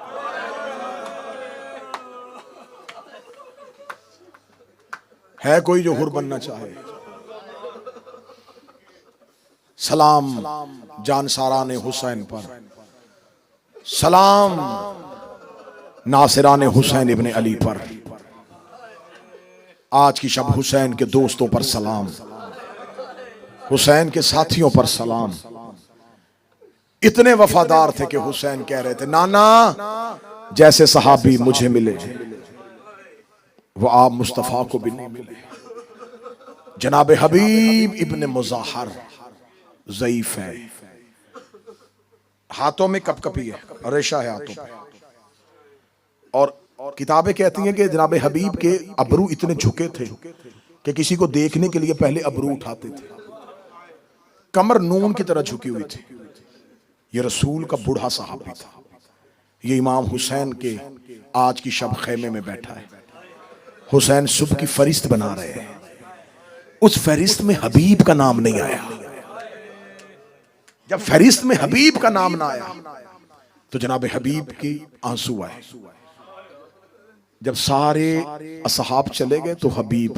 है कोई जो हुर बनना चाहे? सलाम जानसाराने हुसैन पर, सलाम नासिराने हुसैन इब्ने अली पर। आज की शब हुसैन के दोस्तों पर सलाम, हुसैन के साथियों पर सलाम। इतने वफादार थे कि हुसैन कह रहे थे नाना जैसे सहाबी मुझे मिले वो आप मुस्तफा को भी नहीं मिले। जनाब हबीब इब्ने मुज़ाहर ज़ईफ है, हाथों में कपकपी है, रेशा है हाथों पे, और किताबें कहती हैं कि जनाब हबीब के अबरू इतने झुके थे कि किसी को देखने के लिए पहले अबरू उठाते थे, कमर नून की तरह झुकी हुई थी। ये रसूल का बूढ़ा सहाबी था। ये इमाम हुसैन के आज की शब खेमे में बैठा है। हुसैन सुबह की फरिश्त बना रहे हैं, उस फरिश्त में हबीब का नाम नहीं आया। जब फरिश्त में हबीब का नाम ना आया तो जनाब हबीब की आंसू आए। जब सारे असहाब चले गए तो हबीब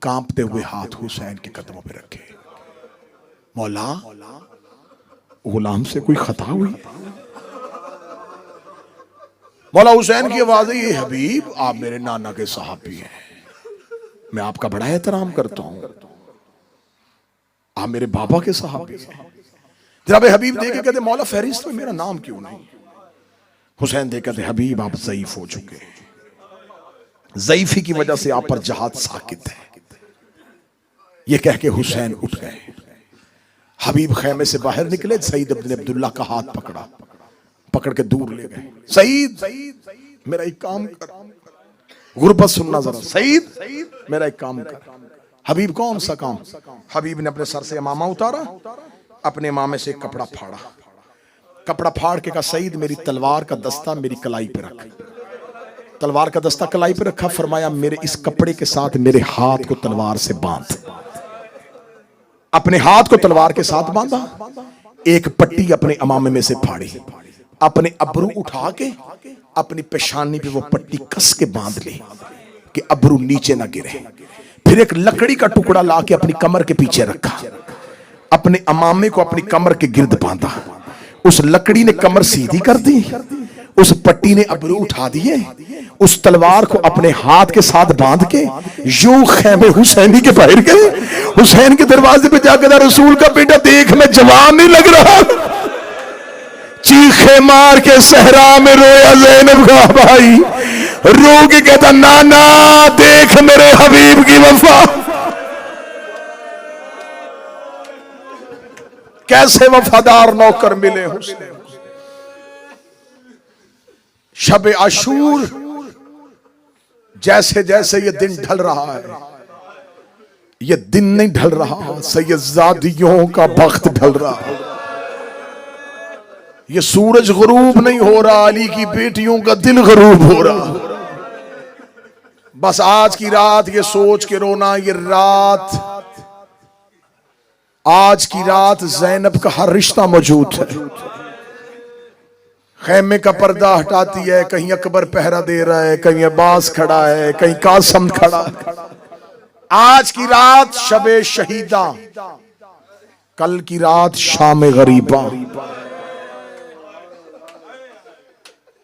कांपते हुए हाथ हुसैन के कदमों पे रखे, मौला गुलाम से कोई खता हुई? मौला हुसैन की आवाज है, ये हबीब आप मेरे नाना के सहाबी हैं, मैं आपका बड़ा एहतराम करता हूं, आप मेरे बाबा के सहाबी हैं। जनाब हबीब देखे कहते मौला फहरिस्त में मेरा नाम क्यों नहीं? हुसैन देख कहते हबीब आप ज़ईफ हो चुके हैं, ज़ईफी की वजह से आप पर जहाद साकित है। ये कह के हुसैन उठ गए। हबीब खेमे से बाहर निकले, सईद इब्न अब्दुल्ला का हाथ पकड़ा, पकड़ के दूर ले गए। सईद मेरा एक काम कर, गुरबत सुनना जरा, सईद मेरा एक काम कर। हबीब कौन सा काम? हबीब ने अपने सर से इमामा उतारा, अपने इमामे से एक कपड़ा फाड़ा, कपड़ा फाड़ के कहा सईद मेरी तलवार का दस्ता मेरी कलाई पे रख। तलवार का दस्ता कलाई पे रखा, फरमाया मेरे इस कपड़े के साथ मेरे हाथ को तलवार से बांध। अपने हाथ को तलवार के साथ बांधा, एक पट्टी अपने इमामे में से फाड़ी, अपने अबरू उठा के अपनी पेशानी पे वो पट्टी कस के बांध ली कि अबरू नीचे ना गिरे। फिर एक लकड़ी का टुकड़ा ला के अपनी कमर के पीछे रखा, अपने अमामे को अपनी कमर के गिर्द बांधा। उस लकड़ी ने कमर सीधी कर दी, उस पट्टी ने अबरू उठा दिए, उस तलवार को अपने हाथ के साथ बांध के यूं खेमे हुसैनी के बाहर गए। हुसैन के दरवाजे पे जाकर रसूल का बेटा देख मैं जवान नहीं लग रहा। चीखे मार के सहरा में रोया ज़ैनब का भाई, रो के कहता नाना देख मेरे हबीब की वफा, कैसे वफादार नौकर मिले हुसैन। शब आशूर जैसे जैसे ये दिन ढल रहा है, ये दिन नहीं ढल रहा, सैयदजादियों का वक्त ढल रहा है। ये सूरज गरूब नहीं हो रहा, अली की बेटियों का दिल गरूब हो रहा। बस आज की रात ये सोच के रोना, ये रात, आज की रात ज़ैनब का हर रिश्ता मौजूद है। खेमे का पर्दा हटाती है, कहीं अकबर पहरा दे रहा है, कहीं अब्बास खड़ा है, कहीं कासम खड़ा। आज की रात शबे शहीदा, कल की रात शाम गरीबा,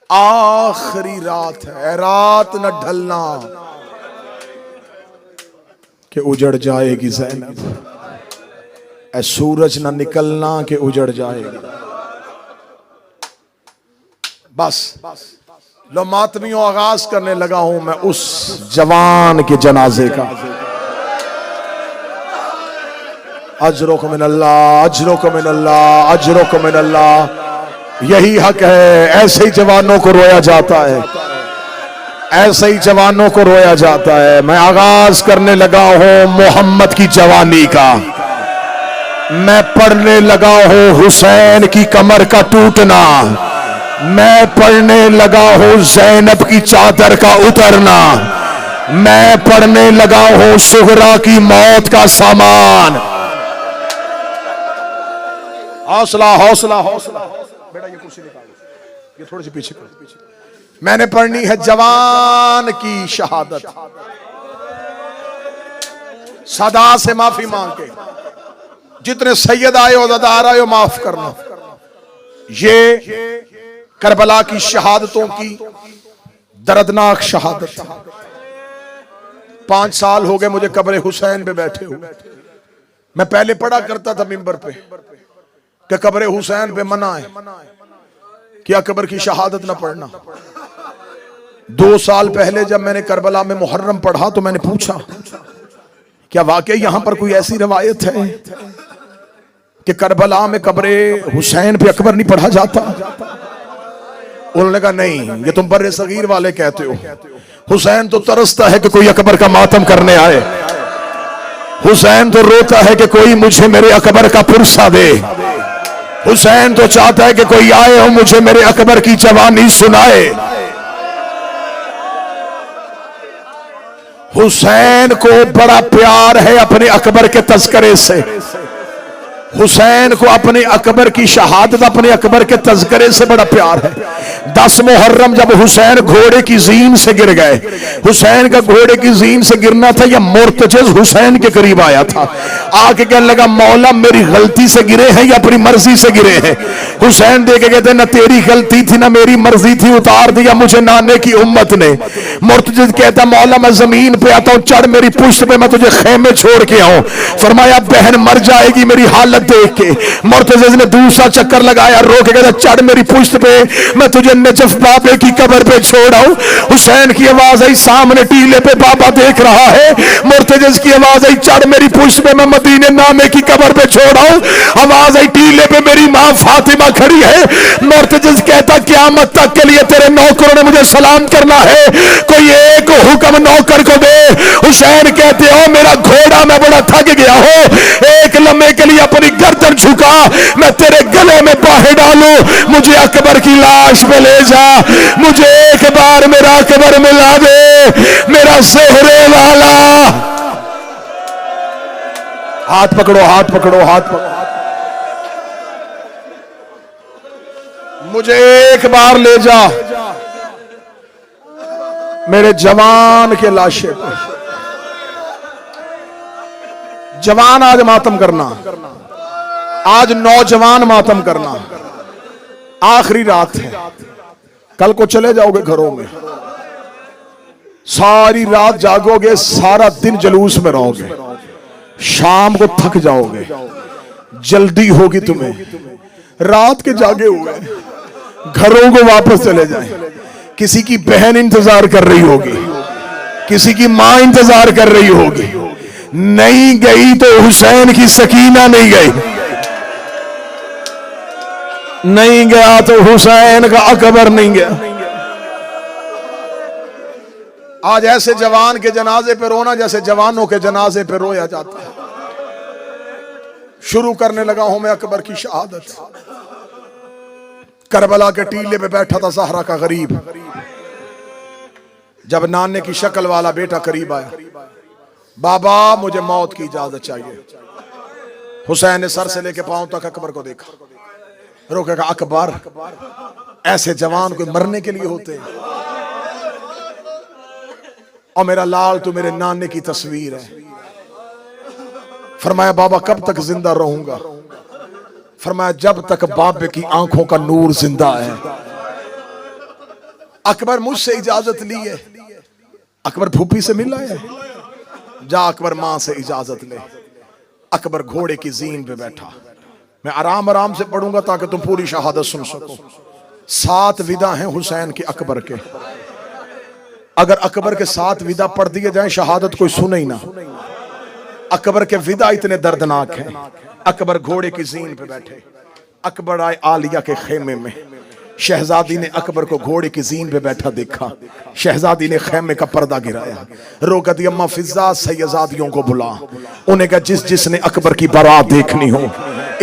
आखिरी रात है। रात न ढलना कि उजड़ जाएगी ज़ैनब, सूरज न निकलना कि उजड़ जाएगी। बस लो मातमियों, आगाज करने लगा हूं मैं उस जवान के जनाजे का। अजरुक मिनल्लाह, अजरुक मिनल्लाह, अजरुक मिनल्लाह। यही हक है। ऐसे ही जवानों को रोया जाता है, ऐसे ही जवानों को रोया जाता है। मैं आगाज करने लगा हूं मोहम्मद की जवानी का। मैं पढ़ने लगा हूं हुसैन की कमर का टूटना। मैं पढ़ने लगा हूं ज़ैनब की चादर का उतरना। मैं पढ़ने लगा हूं सुगरा की मौत का सामान। हौसला, हौसला, हौसला। बेटा ये कुर्सी निकालो, ये थोड़ी सी पीछे करो। मैंने पढ़नी है जवान की शहादत। सदा से माफी मांग के जितने सैयद आए और अदार आए माफ करना। ये करबला की शहादतों की दर्दनाक शहादत। 5 साल हो गए मुझे कब्र हुसैन पे बैठे हुए। मैं पहले पढ़ा करता था मिंबर पे कि कब्र हुसैन पे मना है, क्या कब्र की शहादत ना पढ़ना। 2 साल पहले जब मैंने करबला में मुहर्रम पढ़ा तो मैंने पूछा क्या वाकई यहां पर कोई ऐसी रवायत है कि करबला में कब्र हुसैन पे अकबर नहीं पढ़ा जाता? उन्होंने कहा नहीं, ये तुम बर्रे सगीर वाले कहते हो। हुसैन तो तरसता है कि कोई अकबर का मातम करने आए। हुसैन तो रोता है कि कोई मुझे मेरे अकबर का पुरसा दे। हुसैन तो चाहता है कि कोई आए और मुझे मेरे अकबर की जवानी सुनाए। हुसैन को बड़ा प्यार है अपने अकबर के तज़किरे से। हुसैन को अपने अकबर की शहादत, अपने अकबर के तज़किरे से बड़ा प्यार है। 10 मुहर्रम जब हुसैन घोड़े की जीन से गिर गए, हुसैन का घोड़े की जीन से गिरना था, यह मुर्तजिज़ हुसैन के करीब आया था। आके कहने लगा मौला मेरी गलती से गिरे हैं या अपनी मर्जी से गिरे हैं? हुसैन देखे कहते ना तेरी गलती थी ना मेरी मर्जी थी, उतार दिया मुझे नाने की उम्मत ने। मुर्तजिज़ कहता मौला मैं जमीन पे आता हूं, चढ़ मेरी पुश्त पे, मैं तुझे खेमे छोड़ के आऊं। फरमाया बहन मर जाएगी मेरी हालत देख के। मुर्तजिज़ ने दूसरा चक्कर लगाया, रोके कहता चढ़ मेरी पुश्त पे, मैं तुझे नजफ बाबे की कब्र पे छोड़ आऊं। हुसैन की आवाज आई सामने टीले पे बाबा देख रहा है। मुर्तजिज़ की आवाज आई चढ़ मेरी पुश्त पे, मैं मदीने नामे की कब्र पे छोड़ आऊं। आवाज आई टीले पे मेरी मां फातिमा खड़ी है। मुर्तजिज़ कहता क़यामत तक के लिए तेरे नौकरों ने मुझे सलाम करना है, कोई एक हुक्म नौकर को दे। हुसैन कहते हो मेरा घोड़ा मैं बड़ा थक गया हूं, एक लम्हे के लिए अपनी गर्दन झुका, मैं तेरे गले में बाहें डालूं, मुझे अकबर की लाश पे ले जा, मुझे एक बार मेरा अकबर मिला दे, मेरा ज़ोहरे वाला। हाथ पकड़ो, हाथ पकड़ो, हाथ पकड़ो, मुझे एक बार ले जा मेरे जवान के लाशे पर। जवान आज मातम करना, आज नौजवान मातम करना। आखिरी रात है, कल को चले जाओगे घरों में, सारी रात जागोगे, सारा दिन जुलूस में रहोगे, शाम को थक जाओगे, जल्दी होगी तुम्हें, रात के जागे हुए घरों को वापस चले जाएं। किसी की बहन इंतजार कर रही होगी, किसी की मां इंतजार कर रही होगी, नहीं गई तो हुसैन की सकीना नहीं गई, नहीं गया तो हुसैन का अकबर नहीं गया। आज ऐसे जवान के जनाजे पे रोना जैसे जवानों के जनाजे पे रोया जाता है। शुरू करने लगा हूं मैं अकबर की शहादत। करबला के टीले पे बैठा था ज़हरा का गरीब। जब नाने की शक्ल वाला बेटा करीब आया, बाबा मुझे मौत की इजाजत चाहिए। हुसैन ने सर से लेके पांव तक अकबर को देखा, रोकेगा अकबर, ऐसे जवान कोई मरने के लिए होते हैं? और मेरा लाल तो मेरे नाने की तस्वीर है। फरमाया बाबा कब तक जिंदा रहूंगा? फरमाया जब तक बाबे की आंखों का नूर जिंदा है। अकबर मुझसे इजाजत ली है, अकबर फूफी से मिला है, जा अकबर मां से इजाजत ले। अकबर घोड़े की जीन पे बैठा, मैं आराम आराम से पढ़ूंगा ताकि तुम पूरी शहादत सुन सको। 7 विदा हैं हुसैन के अकबर के। अगर अकबर के 7 विदा पढ़ दिए जाएं शहादत कोई सुने ही ना। अकबर के विदा इतने दर्दनाक हैं। अकबर घोड़े की जीन पे बैठे, अकबर आए आलिया के खेमे में। शहजादी ने अकबर को घोड़े की जीन पे बैठा देखा। शहजादी ने खेमे का पर्दा गिराया, रो कदी अम्मा फिजा सैयदादियों को बुला, उन्हें कहा जिसने अकबर की बारात देखनी हो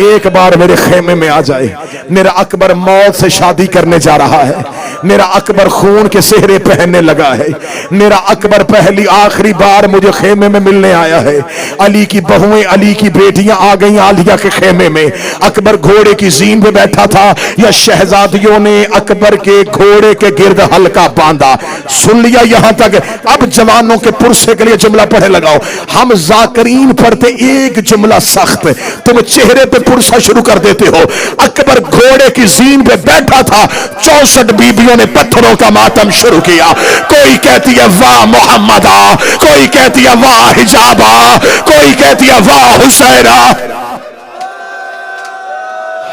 एक बार मेरे खेमे में आ जाए। मेरा अकबर मौत से शादी करने जा रहा है, मेरा अकबर खून के सेहरे पहनने लगा है, मेरा अकबर पहली आखिरी बार मुझे खेमे में मिलने आया है। अली की बहुएं, अली की बेटियां आ गई आलिया के खेमे में। अकबर घोड़े की जीन पे बैठा था या शहजादियों ने अकबर के घोड़े के गिर्द हल्का बांधा। सुन लिया यहां तक। अब जवानों के पुरसे के लिए जुमला पढ़े लगाओ। हम जाकरीन पढ़ते एक जुमला सख्त, तुम चेहरे पे पुरसा शुरू कर देते हो। अकबर घोड़े की जीन पे बैठा था, 64 बीबियों ने पत्थरों का मातम शुरू किया। कोई कहती है वाह मोहम्मदा, कोई कहती है वाह हिजाबा, कोई कहती है वाह हुसैना।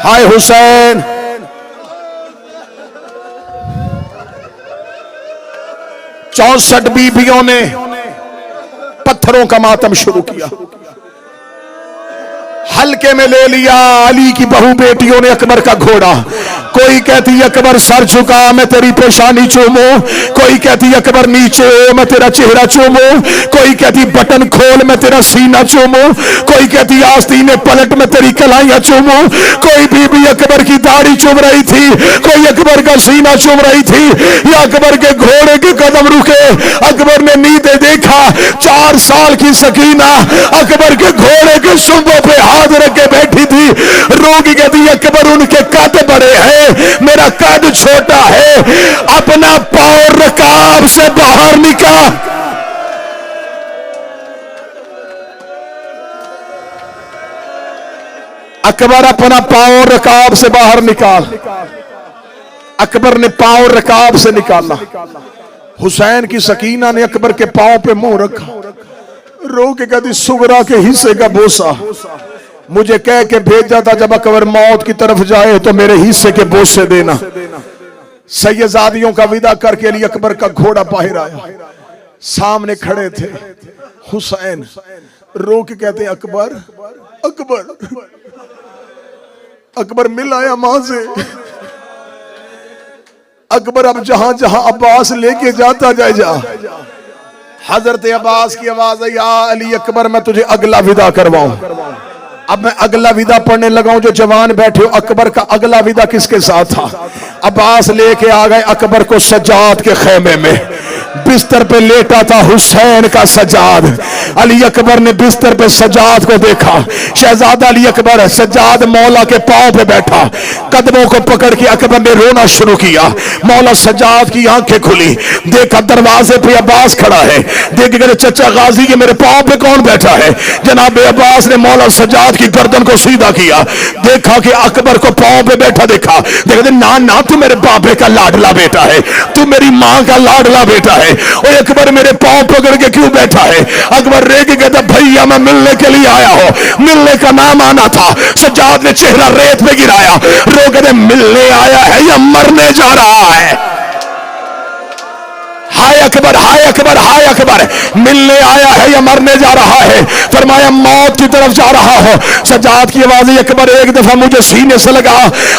हाय हुसैन। चौसठ बीबियों ने पत्थरों का मातम शुरू किया, हल्के में ले लिया अली की बहु बेटियों ने अकबर का घोड़ा। कोई कहती अकबर सर झुका मैं तेरी पेशानी चूमूं, कोई कहती अकबर नीचे हो मैं तेरा चेहरा चूमूं, कोई कहती बटन खोल मैं तेरा सीना चूमूं, कोई कहती आस्तीने पलट मैं तेरी कलाइयां चूमूं। कोई बीबी अकबर की दाढ़ी चूम रही थी, कोई अकबर का सीना चूम रही थी, या अकबर के घोड़े के कदम रुके। अकबर ने नीचे देखा, 4 साल की सकीना अकबर के घोड़े के सुबह पे हाथ रख के बैठी थी। रोगी कहती अकबर उनके कद बड़े हैं, मेरा कद छोटा है। अपना पांव रकाब से बाहर निकाल। अकबर अपना पांव रकाब से बाहर निकाल। अकबर ने पांव रकाब से निकाला। हुसैन की सकीना ने अकबर के पांव पे मुंह रखा, रो के कहती सुगरा के हिस्से का बोसा मुझे कह के भेजा था जब अकबर मौत की तरफ जाए तो मेरे हिस्से के बोसे देना। सैयदादियों का विदा करके लिए अकबर का घोड़ा बाहर आया, सामने खड़े थे हुसैन। रो के कहते अकबर अकबर अकबर मिल आया मां से। अकबर अब जहां जहां अब्बास लेके जाता जाए जा। हजरत अब्बास की आवाज आई, या अली अकबर मैं तुझे अगला विदा करवाऊं। अब मैं अगला विदा पढ़ने लगा हूं। जो जवान बैठे हो, अकबर का अगला विदा किसके साथ था? अब्बास लेके आ गए अकबर को सज्जाद के खेमे में। बिस्तर पे लेटा था हुसैन का सज्जाद। अली अकबर ने बिस्तर पे सज्जाद को देखा। शहजादा अली अकबर सज्जाद मौला के पांव पे बैठा, कदमों को पकड़ के अकबर ने रोना शुरू किया। मौला सज्जाद की आंखें खुली, देखा दरवाजे पे अब्बास खड़ा है। देख कर चचा गाजी के मेरे पांव पे कौन बैठा है? जनाब अब्बास ने मौला सज्जाद की गर्दन को सीधा किया, देखा कि अकबर को पांव पे बैठा देखा। देखते ना ना तू मेरे बाबे का लाडला बेटा है, तू मेरी मां का लाडला बेटा है। और अकबर मेरे पांव पकड़ के क्यों बैठा है? अकबर रे के कहता भैया मैं मिलने के लिए आया हूं, मिलने का नाम आना था। सज्जाद ने चेहरा रेत पे गिराया, रो कहते मिलने आया है या मरने जा रहा है? हाय अकबर हाय अकबर हाय अकबर, मिलने आया है या मरने जा रहा है? फरमाया मौत की तरफ जा रहा हो। सज्जाद की आवाज अकबर एक दफा मुझे सीने से लगा।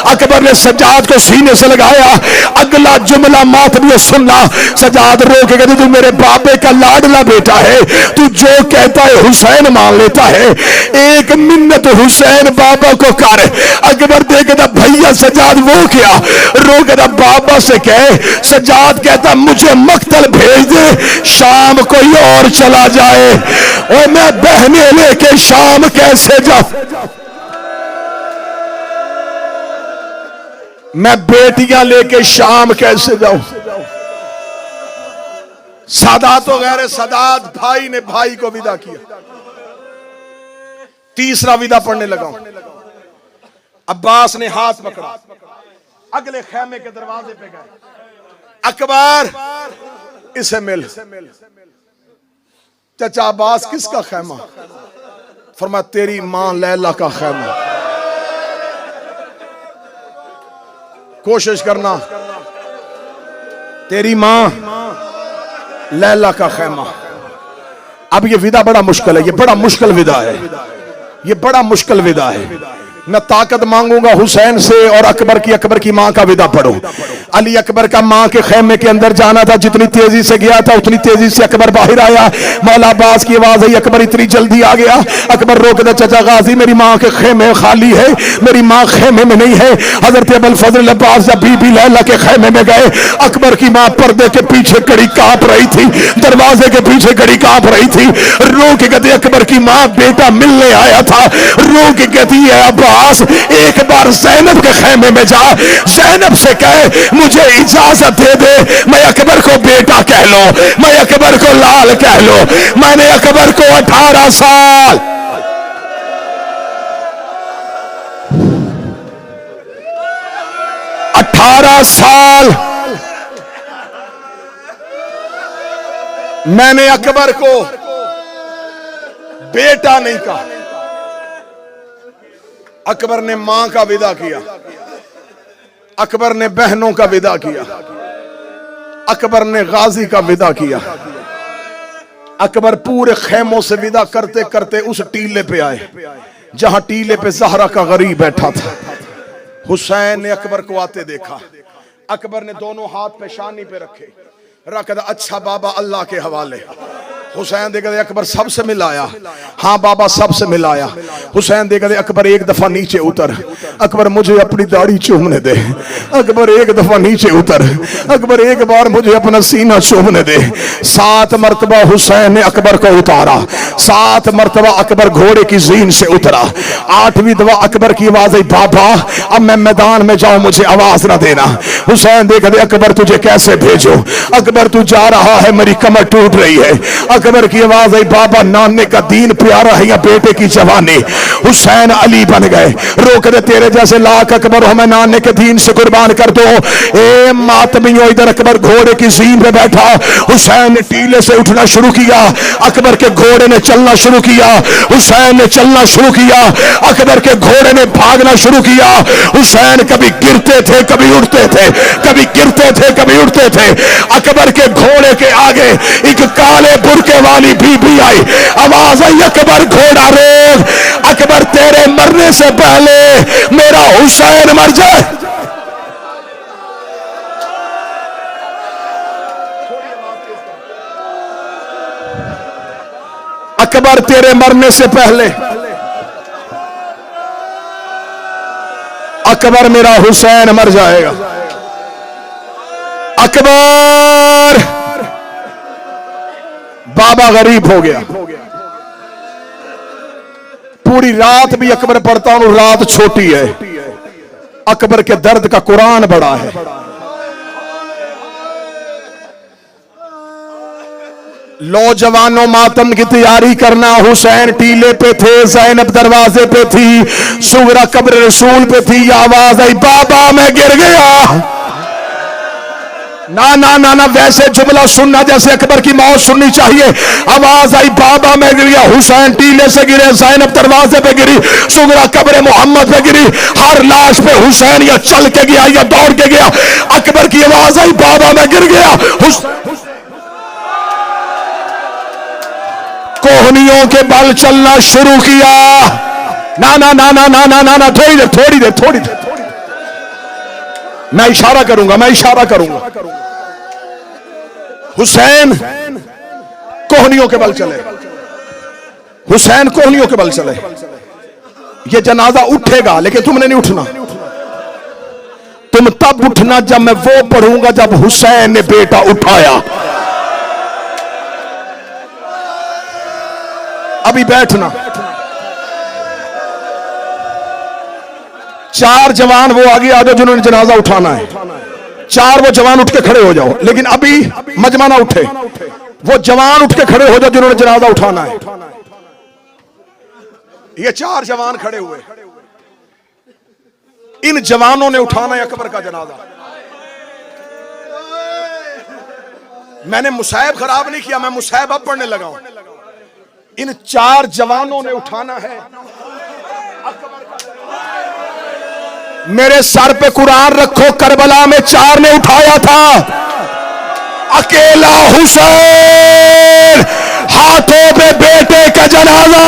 अकबर ने सज्जाद को सीने से लगाया। अगला जुमला मातमी सुनना। सज्जाद रो के कहते तू मेरे बाबे का लाडला बेटा है, तू जो कहता है हुसैन मान लेता है, एक मिन्नत हुसैन बाबा को कर। अकबर देखता भैया सज्जाद वो क्या? रो कहता बाबा से कह। सज्जाद कहता मुझे मक्तल भेज दे, शाम कोई और चला जाए। और मैं बहने लेके शाम कैसे जाऊं? मैं बेटियां लेके शाम कैसे जाऊं? सादात वगैरह सादात भाई ने भाई को विदा किया। तीसरा विदा पढ़ने लगा हूं। अब्बास ने हाथ पकड़ा, अगले खेमे के दरवाजे पे गए। अकबर इसे मिल। चाचा अब्बास किसका खेमा? फरमाया तेरी मां लैला का खेमा। कोशिश करना, तेरी मां लैला का खैमा। अब ये विदा बड़ा मुश्किल है, ये बड़ा मुश्किल विदा है, ये बड़ा मुश्किल विदा है। मैं ताकत मांगूंगा हुसैन से और अकबर की मां का विदा पढ़ो। अली अकबर का मां के खेमे के अंदर जाना था, जितनी तेजी से गया था उतनी तेजी से अकबर बाहर आया। मौला अब्बास की आवाज आई, अकबर इतनी जल्दी आ गया। अकबर रोक दे, चाचा गाजी मेरी मां के खेमे खाली है, मेरी मां खेमे में नहीं है। हजरत अबुल फजल अब्बास जब बीबी लैला के खेमे में गए, अकबर की मां पर्दे के पीछे कड़ी कांप रही थी, दरवाजे के पीछे कड़ी कांप रही थी। रो के कहती अकबर की मां बेटा मिलने आया था, रो के कहती है अब्बास एक बार ज़ैनब के खेमे में जा, ज़ैनब से कहे मुझे इजाजत दे दे, मैं अकबर को बेटा कह लो, मैं अकबर को लाल कह लो। मैंने अकबर को 18 साल मैंने अकबर को बेटा नहीं कहा। अकबर ने मां का विदा किया, अकबर ने बहनों का विदा किया, अकबर ने गाजी का विदा किया। अकबर पूरे खेमों से विदा करते करते उस टीले पे आए जहां टीले पे ज़हरा का गरीब बैठा था। हुसैन ने अकबर को आते देखा, अकबर ने दोनों हाथ पेशानी पे रखे, रख दिया, अच्छा बाबा अल्लाह के हवाले। हुसैन देखा अकबर सबसे मिलाया, हाँ बाबा सबसे मिलाया। हुसैन देखा अकबर एक दफा नीचे उतर, अकबर मुझे अपनी दाढ़ी चूमने दे। अकबर एक दफा नीचे उतर, अकबर एक बार मुझे अपना सीना चूमने दे। 7 मरतबा हुसैन ने अकबर को उतारा, 7 मरतबा अकबर घोड़े की जीन से उतरा। 8वीं दफा अकबर की आवाज आई, बाबा अब मैं मैदान में जाऊं, मुझे आवाज ना देना। हुसैन देखा दे अकबर तुझे कैसे भेजो, अकबर तू जा रहा है, मेरी कमर टूट रही है। अकबर की आवाज आई, बाबा नाने का दीन प्यारा है या बेटे की जवानी। हुसैन अली बन गए, रोक दे तेरे जैसे लाख अकबर हो, मैं नाने के दीन से कुर्बान कर दो। ए मातमियों इधर अकबर घोड़े की जीन पे बैठा, हुसैन ने टीले से उठना शुरू किया, अकबर के घोड़े ने चलना शुरू किया, हुसैन ने चलना शुरू किया, अकबर के घोड़े ने भागना शुरू किया। हुसैन कभी गिरते थे कभी उठते थे, कभी गिरते थे कभी उठते थे। अकबर के घोड़े के आगे एक काले बुरके वाली बीबी आई, आवाज आई अकबर घोड़ा रोक, अकबर तेरे मरने से पहले मेरा हुसैन मर जाए। अकबर तेरे मरने से पहले अकबर मेरा हुसैन मर जाएगा। अकबर बाबा गरीब हो गया, पूरी रात भी अकबर पढ़ता हूं, रात छोटी है। अकबर के दर्द का कुरान बड़ा है। लो जवानों मातम की तैयारी करना, हुसैन टीले पे थे, ज़ैनब दरवाजे पे थी, सुगरा कब्र रसूल पे थी। आवाज आई बाबा मैं गिर गया। ना ना ना ना वैसे जुमला सुनना जैसे अकबर की मौत सुननी चाहिए। आवाज आई बाबा मैं गिर गया। हुसैन टीले से गिरे, ज़ैनब दरवाजे पे गिरी, सुगरा कब्र मोहम्मद पे गिरी। हर लाश पे हुसैन या चल के गया या दौड़ के गया। अकबर की आवाज आई बाबा मैं गिर गया। कोहनियों के बल चलना शुरू किया। ना ना ना ना ना ना ना ना थोड़ी देर थोड़ी देर थोड़ी देर मैं इशारा करूंगा, मैं इशारा करूंगा। हुसैन कोहनियों के बल चले, हुसैन कोहनियों के बल चले। ये जनाजा उठेगा लेकिन तुमने नहीं उठना। तुम तब उठना जब मैं वो पढ़ूंगा जब हुसैन ने बेटा उठाया। अभी बैठना। 4 जवान वो आगे आ जाओ जिन्होंने जनाजा उठाना है। 4 वो जवान उठ के खड़े हो जाओ, लेकिन अभी मजमा ना उठे। वो जवान उठ के खड़े हो जाओ जिन्होंने जनाजा उठाना है। ये 4 जवान खड़े हुए, इन जवानों ने उठाना है अकबर का जनाजा। मैंने मुसाहिब खराब नहीं किया, मैं मुसाहिब अब पढ़ने लगा हूं। इन 4 जवानों ने उठाना है अकबर का। मेरे सर पे कुरान रखो, करबला में 4 ने उठाया था, अकेला हुसैन, हाथों पे बेटे का जनाजा।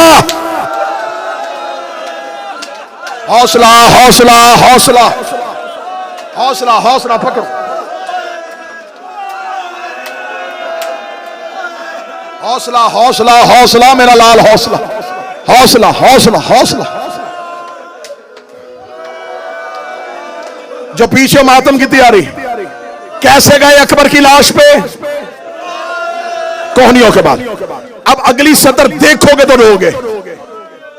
हौसला हौसला हौसला हौसला हौसला, पकड़ो। हौसला हौसला हौसला मेरा लाल, हौसला हौसला हौसला हौसला। जो पीछे मातम की तैयारी, कैसे गए अकबर की लाश पे? कोहनियों के बाद। अब अगली सतर देखोगे तो रोगे।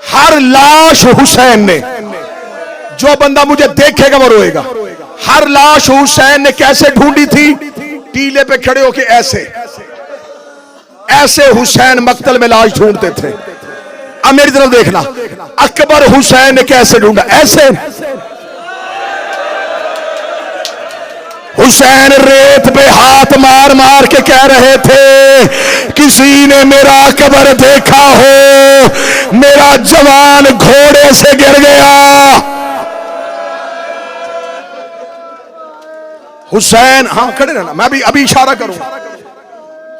हर लाश हुसैन ने, जो बंदा मुझे देखेगा वो रोएगा। हर लाश हुसैन ने कैसे ढूंढी थी? टीले पे खड़े होके ऐसे ऐसे हुसैन मक्तल में लाश ढूंढते थे। अब मेरी तरफ देखना, अकबर हुसैन ने कैसे ढूंढा? ऐसे। हुसैन रेत पे हाथ मार मार के कह रहे थे, किसी ने मेरा कब्र देखा हो, मेरा जवान घोड़े से गिर गया। हुसैन, हाँ खड़े रहना, मैं भी अभी इशारा करूंगा।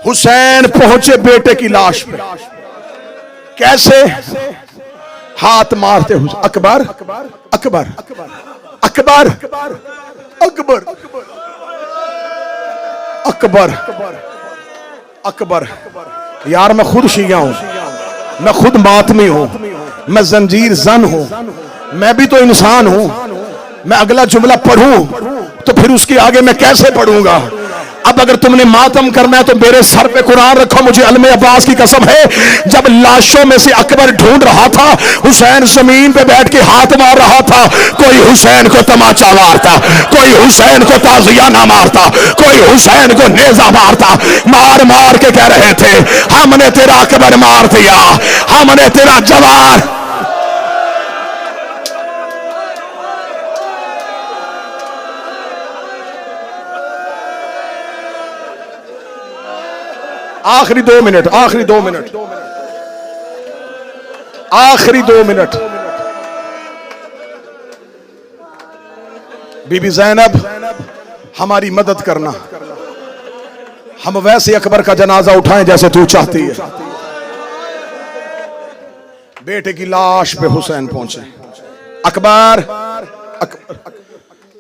हुसैन पहुंचे बेटे की लाश पे, कैसे? हाथ मारते हुए, अकबर अकबर अकबर अकबर अकबर अकबर। यार मैं खुद शिया हूं, मैं खुद मातमी हूं, मैं जंजीर जन हूं, मैं भी तो इंसान हूं। मैं अगला जुमला पढ़ूं तो फिर उसके आगे मैं कैसे पढ़ूंगा? अब अगर तुमने मातम करना है तो मेरे सर पे कुरान रखो। मुझे अलमे अब्बास की कसम है, जब लाशों में से अकबर ढूंढ रहा था, हुसैन जमीन पे बैठ के हाथ मार रहा था। कोई हुसैन को तमाचा मारता, कोई हुसैन को ताजियाना मारता, कोई हुसैन को नेजा मारता। मार मार के कह रहे थे, हमने तेरा अकबर मार दिया, हमने तेरा जवान। आखिरी 2 मिनट, आखिरी 2 मिनट, आखिरी 2 मिनट। बीबी ज़ैनब, हमारी मदद करना, हम वैसे अकबर का जनाजा उठाएं जैसे तू चाहती है। बेटे की लाश पे हुसैन पहुंचे। अकबर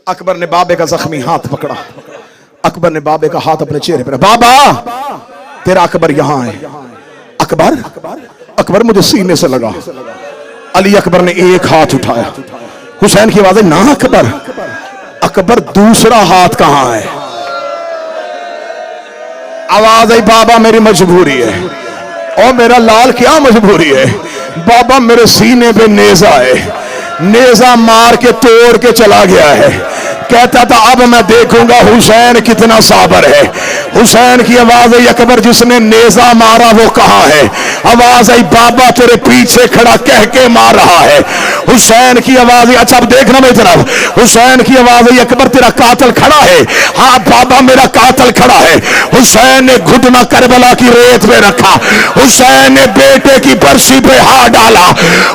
अकबर ने बाबे का जख्मी हाथ पकड़ा। अकबर ने बाबे का हाथ अपने चेहरे पर, बाबा तेरा अकबर यहां है। अकबर अकबर मुझे सीने से लगा। अली अकबर ने एक हाथ उठाया। हुसैन की आवाज, ना अकबर। अकबर दूसरा हाथ कहां है? आवाज आई, बाबा मेरी मजबूरी है। और मेरा लाल, क्या मजबूरी है? बाबा मेरे सीने पे नेजा है, नेजा मार के तोड़ के चला गया है। कहता था अब मैं देखूंगा हुसैन कितना साबर है। हुसैन की आवाज आई, अकबर जिसने नेजा मारा वो कहां है? आवाज आई, बाबा तेरे पीछे खड़ा कह के मार रहा है। हुसैन की आवाज आई, अच्छा अब देखना मेरी तरफ। हुसैन की आवाज आई, अकबर तेरा कातिल खड़ा है? हाँ बाबा मेरा कातिल खड़ा है। हुसैन ने घुटना करबला की रेत में रखा। हुसैन ने बेटे की बरसी पे हाथ डाला।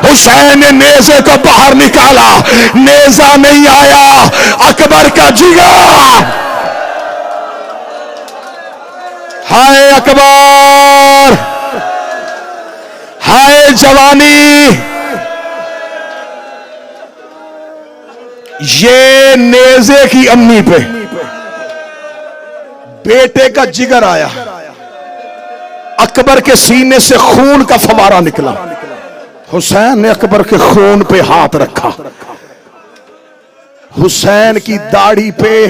हुसैन ने नेजे को बाहर निकाला, नेजा नहीं आया, अकबर का जिगर। हाय अकबर, हाय जवानी। ये नेजे की अम्मी पे बेटे का जिगर आया। अकबर के सीने से खून का फवारा निकला। हुसैन ने अकबर के खून पे हाथ रखा। हुसैन की दाढ़ी पे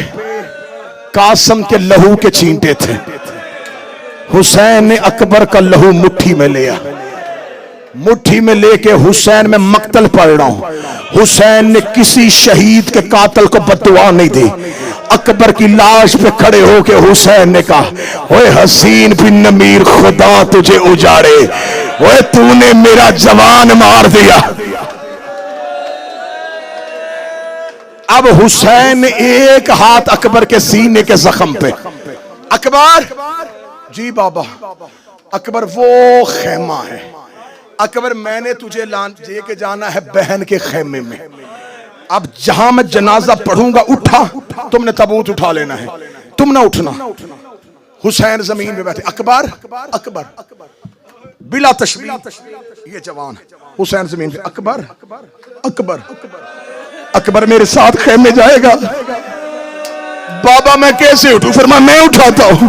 कासम के लहू के छींटे थे। हुसैन ने अकबर का लहू मुट्ठी में लिया। मुट्ठी में लेके हुसैन में मक्तल पढ़ रहा हूं। हुसैन ने किसी शहीद के कातल को बददुआ नहीं दी। अकबर की लाश पे खड़े होके हुसैन ने कहा, ओए हसीन बिन नमीर, खुदा तुझे उजाड़े, ओए तूने मेरा जवान मार दिया। अब हुसैन ने एक हाथ अकबर के सीने के जख्म पे। अकबर जी बाबा। अकबर वो खेमा है। अकबर मैंने तुझे लेके जाना है बहन के खेमे में। अब जहां मैं जनाजा पढ़ूंगा उठा, तुमने ताबूत उठा लेना है, तुम ना उठना। हुसैन जमीन में बैठे, अकबर अकबर बिला तशबीह, ये जवान हुसैन जमीन पे, अकबर अकबर अकबर मेरे साथ खेमे जाएगा। बाबा मैं कैसे उठूं? फिर मैं उठाता हूं।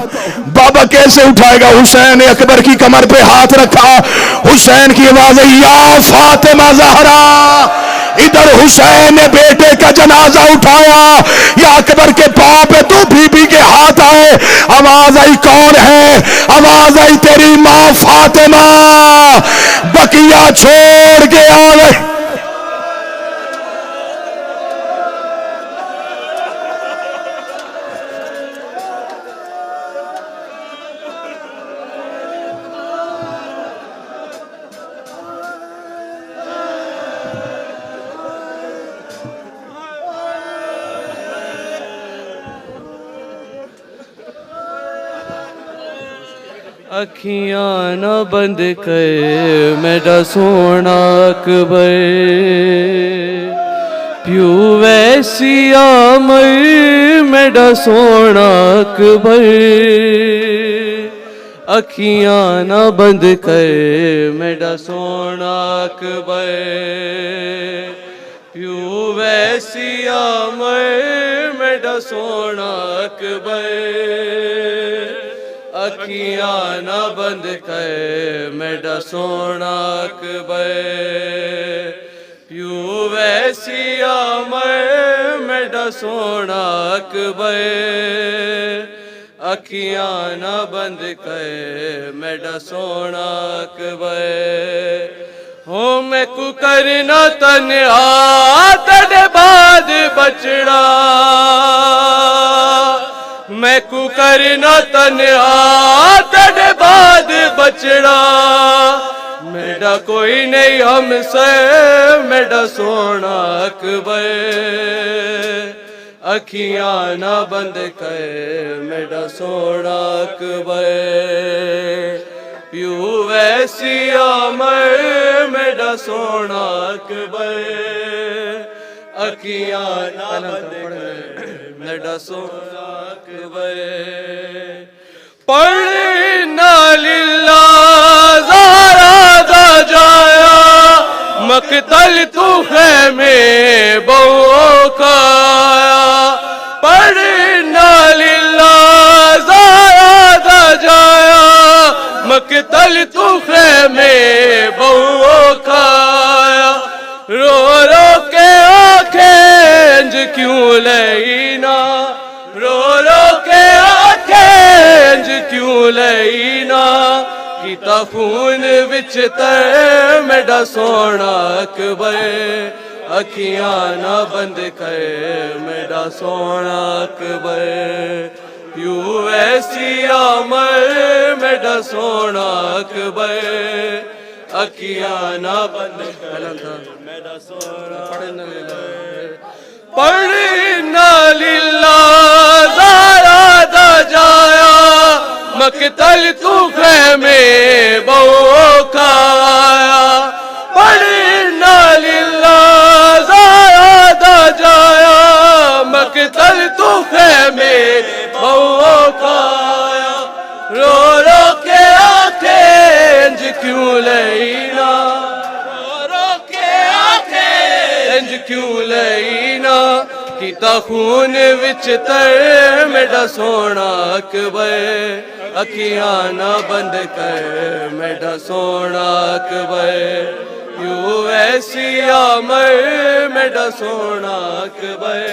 बाबा कैसे उठाएगा? हुसैन ने अकबर की कमर पे हाथ रखा, हुसैन की आवाज है, या फातिमा ज़हरा। इधर हुसैन ने बेटे का जनाजा उठाया, या अकबर के पांव पे तो बीबी के हाथ आए। आवाज आई, कौन है? आवाज आई, तेरी मां फातिमा बकिया छोड़ के आ गई। अखियां न बंद कर मेरा सोना अकबर, प्यू वैसी आमर मेरा सोना अकबर। अखियां न बंद कर मेरा सोना अकबर, प्यू वैसी आमर मेरा सोना अकबर। अखियां न बंद कर मेरा सोना अकबर, प्यू वैसी आमर मेरा सोना अकबर। अखियां न बंद कर मेरा सोना अकबर। हो मैं कु करना तन्हा तेरे बाद बचड़ा, मैं कु करना तन्हा तेरे बाद बचड़ा। मेरा कोई नहीं हमसे मेरा सोना अकबर। अखियां न बंद कर मेरा सोना अकबर, प्यू वैसी आमर मेरा सोना अकबर। अखियां न बंद कर मेरा सोना अकबर। पढ़ना लिल्ला ज़हरा दा जाया, मकतल तू ख़ैमे बहु खाया। पढ़ना लिल्ला ज़हरा दा जाया, मकतल तू ख़ैमे बहु खाया। रो रो के आँखें क्यों लईना, रो रो के आँखें क्यों लईना। कीता खून विच तर मेरा सोना अकबर। अखियां न बंद कर मेरा सोना अकबर, प्यू ऐसी आमर मेरा सोना अकबर। अखियां न बंद कर मेरा सोना अकबर। पढ़ना लिल्ला ज़हरा दा जाया, मकतल तू ख़ैमे बहु खाया। पढ़ना लिल्ला ज़हरा दा जाया, मकतल तू ख़ैमे बहु खाया। रो रो के आँखें क्यों लईना, रो रो के आँखें क्यों लईना। कीता खून विच तर मेरा सोना अकबर। अखियां न बंद कर मेरा सोना अकबर, प्यू ऐसी आमर मेरा सोना अकबर।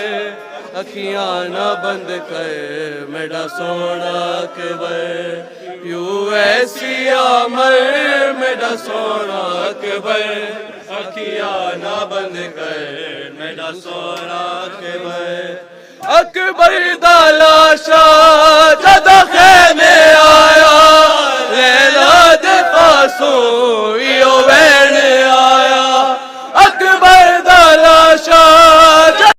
अखियां न बंद कर मेरा सोना अकबर, प्यू ऐसी आमर मेरा सोना अकबर। अखियां न बंद कर मेरा सोना अकबर। अकबर दा लाशा